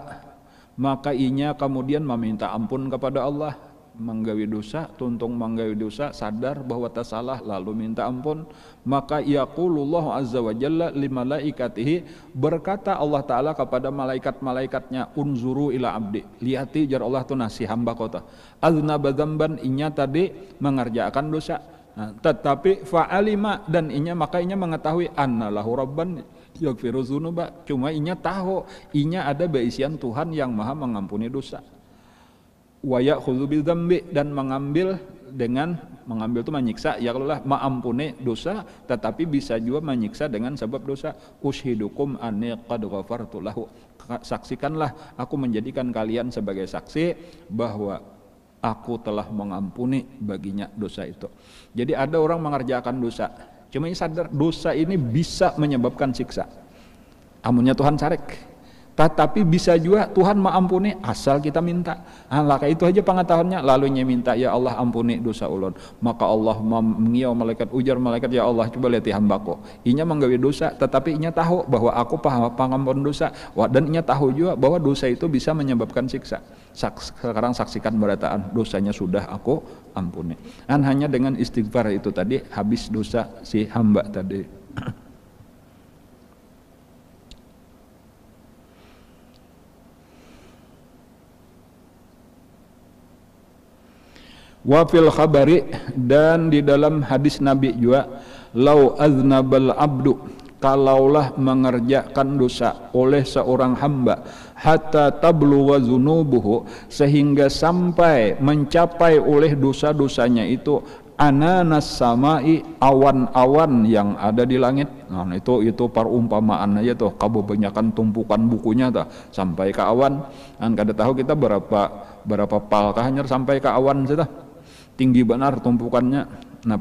maka inya kemudian meminta ampun kepada Allah, menggawi dosa, tuntung menggawi dosa, sadar bahwa tersalah lalu minta ampun, maka yaqulullah azza wa jalla limalaikatihi, berkata Allah Ta'ala kepada malaikat-malaikatnya, unzuru ila abdi, lihati jar Allah tu nasi hamba kota, aznaba dzamban, inya tadi mengerjakan dosa, nah, tetapi fa'alima, dan inya maka inya mengetahui, anna lahu rabban yaghfiru dzunuba, cuma inya tahu inya ada baisian Tuhan yang maha mengampuni dosa. Wa ya'khudzu bidzambi, dan mengambil itu menyiksa, ya Allah mengampuni dosa, tetapi bisa juga menyiksa dengan sebab dosa. Ushidukum anni qad ghafartu lahu, saksikanlah aku menjadikan kalian sebagai saksi bahwa aku telah mengampuni baginya dosa itu. Jadi ada orang mengerjakan dosa, cuma sadar dosa ini bisa menyebabkan siksa. Amunnya Tuhan carek. Tetapi bisa juga Tuhan mengampuni asal kita minta. Laka itu aja pengetahuannya. Lalunya minta, ya Allah ampuni dosa ulun. Maka Allah mengiau malaikat, ujar malaikat, ya Allah coba lihat hambaku. Inya menggawe dosa, tetapi inya tahu bahwa aku pengampun dosa. Dan inya tahu juga bahwa dosa itu bisa menyebabkan siksa. Sekarang saksikan berataan dosanya sudah aku ampuni. Hanya dengan istighfar itu tadi habis dosa si hamba tadi. Wa fil khabari, dan di dalam hadis Nabi juga, lau aznabal abdu, kalaulah mengerjakan dosa oleh seorang hamba, hatta tablugha dzunubuhu, sehingga sampai mencapai oleh dosa-dosanya itu ananas samai, awan-awan yang ada di langit. Nah itu perumpamaan aja tuh, kebanyakan tumpukan bukunya tuh sampai ke awan. Kan kada tahu kita berapa palkah hanya sampai ke awan sih tuh. Tinggi benar tumpukannya. Nah,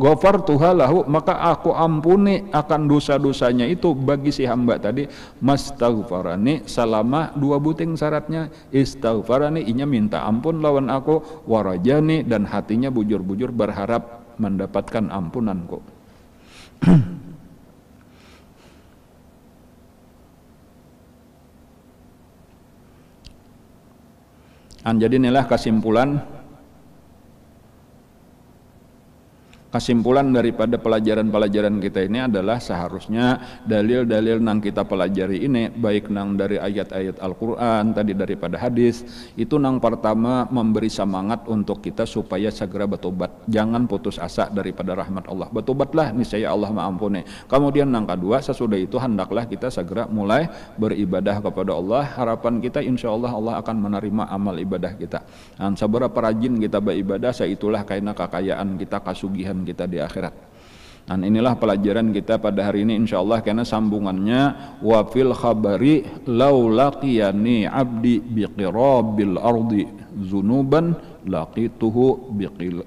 ghafartuha lahu, maka aku ampuni akan dosa-dosanya itu bagi si hamba tadi, mastaghfarani, selama 2 buting syaratnya. Istaghfarani, inya minta ampun lawan aku, warajani, dan hatinya bujur-bujur berharap mendapatkan ampunanku. Jadi inilah kesimpulan daripada pelajaran-pelajaran kita ini adalah seharusnya dalil-dalil yang kita pelajari ini, baik nang dari ayat-ayat Al-Quran tadi daripada hadis, itu nang pertama memberi semangat untuk kita supaya segera bertobat, jangan putus asa daripada rahmat Allah. Bertobatlah, niscaya Allah mengampuni. Kemudian nang kedua, sesudah itu hendaklah kita segera mulai beribadah kepada Allah. Harapan kita insya Allah Allah akan menerima amal ibadah kita. Dan seberapa rajin kita beribadah, saitulah karena kekayaan kita, kasugihan kita di akhirat. Dan inilah pelajaran kita pada hari ini insyaallah, karena sambungannya wa fil khabari law laqiyani abdi biqirabil ardi zunuban laqituhu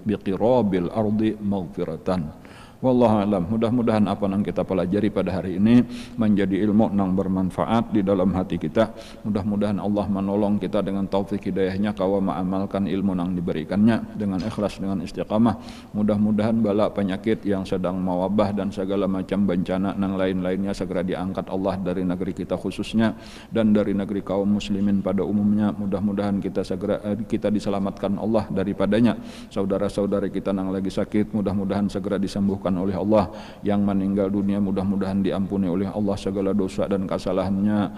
biqirabil ardi maghfiratan. Wallahu a'lam. Mudah-mudahan apa yang kita pelajari pada hari ini menjadi ilmu yang bermanfaat di dalam hati kita. Mudah-mudahan Allah menolong kita dengan taufik hidayahnya kawa mengamalkan ilmu yang diberikannya dengan ikhlas, dengan istiqamah. Mudah-mudahan bala penyakit yang sedang mewabah dan segala macam bencana yang lain-lainnya segera diangkat Allah dari negeri kita khususnya, dan dari negeri kaum muslimin pada umumnya. Mudah-mudahan kita diselamatkan Allah daripadanya. Saudara-saudara kita yang lagi sakit mudah-mudahan segera disembuhkan oleh Allah. Yang meninggal dunia mudah-mudahan diampuni oleh Allah segala dosa dan kesalahannya,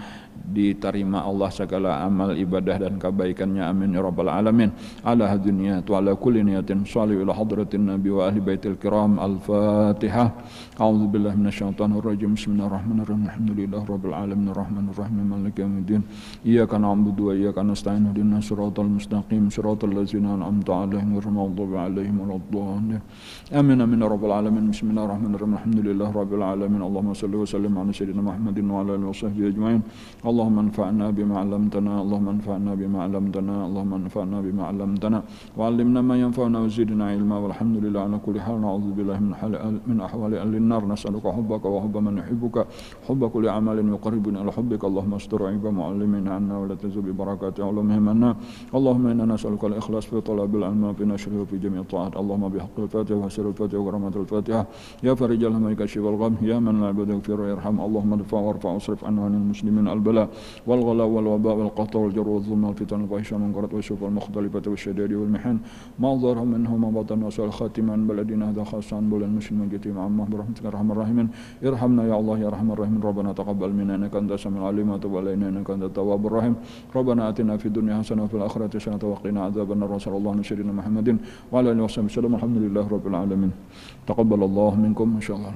diterima Allah segala amal ibadah dan kebaikannya, amin ya rabbal alamin. Ala haddunya wa ala kulli niyatin shalih ila hadratin nabi wa ahli baitil kiram. Al-Fatihah. A'udzu billahi minasyaitonir rajim. Bismillahirrahmanirrahim. Alhamdulillahi rabbil alamin arrahmanir rahim maliki yaumiddin. Iyyaka na'budu wa iyyaka nasta'in ihdinas siratal mustaqim siratal ladzina an'amta 'alaihim ghairil maghdubi 'alaihim waladdallin. Amin amin ya rabbal alamin. Bismillahirrahmanirrahim. Alhamdulillahi rabbil alamin. Allahumma shalli wa sallim ala sayyidina Muhammadin wa ala alihi wa sahbihi ajma'in. Allahumma anfa'na bima 'allamtana. Allahumma anfa'na bima 'allamtana. Allahumma anfa'na bima 'allamtana wa 'allimna ma yanfa'una wa zidna ilma. Walhamdulillah ala kulli hal. Na'udzu billahi min ahwali ahli an-nar. Nas'aluka hubbaka wa hubba man yuhibbuka, hubba kulli 'amalin yuqarribuna ila hubbika. Allahumma astur 'aiba mu'allimina 'anna wa la tazub bi barakati 'ulumihim anna. Allahumma inna nas'aluka al-ikhlas fi talabil 'ilmi wa fi nashrihi wa fi jami' ta'at. Allahumma bihaqqil Fatiha wa sirril Fatiha wa rahmatil Fatiha. Ya farijal hammi kashifal gham, ya man la yabudu fi yarham. Allahumma dfa warfa wasrif anhu anil muslimin al-bala wal ghala wal waba wal qata wal jarr wal dhulma wal fitan wal fahisha wal munkarat wal syufa wal mukhtalifati wal syadadi wal mihan ma dhahara minhum ma batan wa sal khatiman baladina hadha khasan bulan muslimin jitim amma birahmatika arhamar rahimin. Irhamna ya Allah ya arhamar rahimin. Rabbana taqabbal minna innaka antas samiul alim wa tub alaina innaka antat tawwabur rahim. Rabbana atina fid dunya hasanah wa fil akhirati hasanah wa qina adzabannar. Sallallahu alaihi wa sallam Muhammadin wa ala alihi wa sahbihi. Alhamdulillahi rabbil alamin. Taqabbalallahu minkum insyaallah.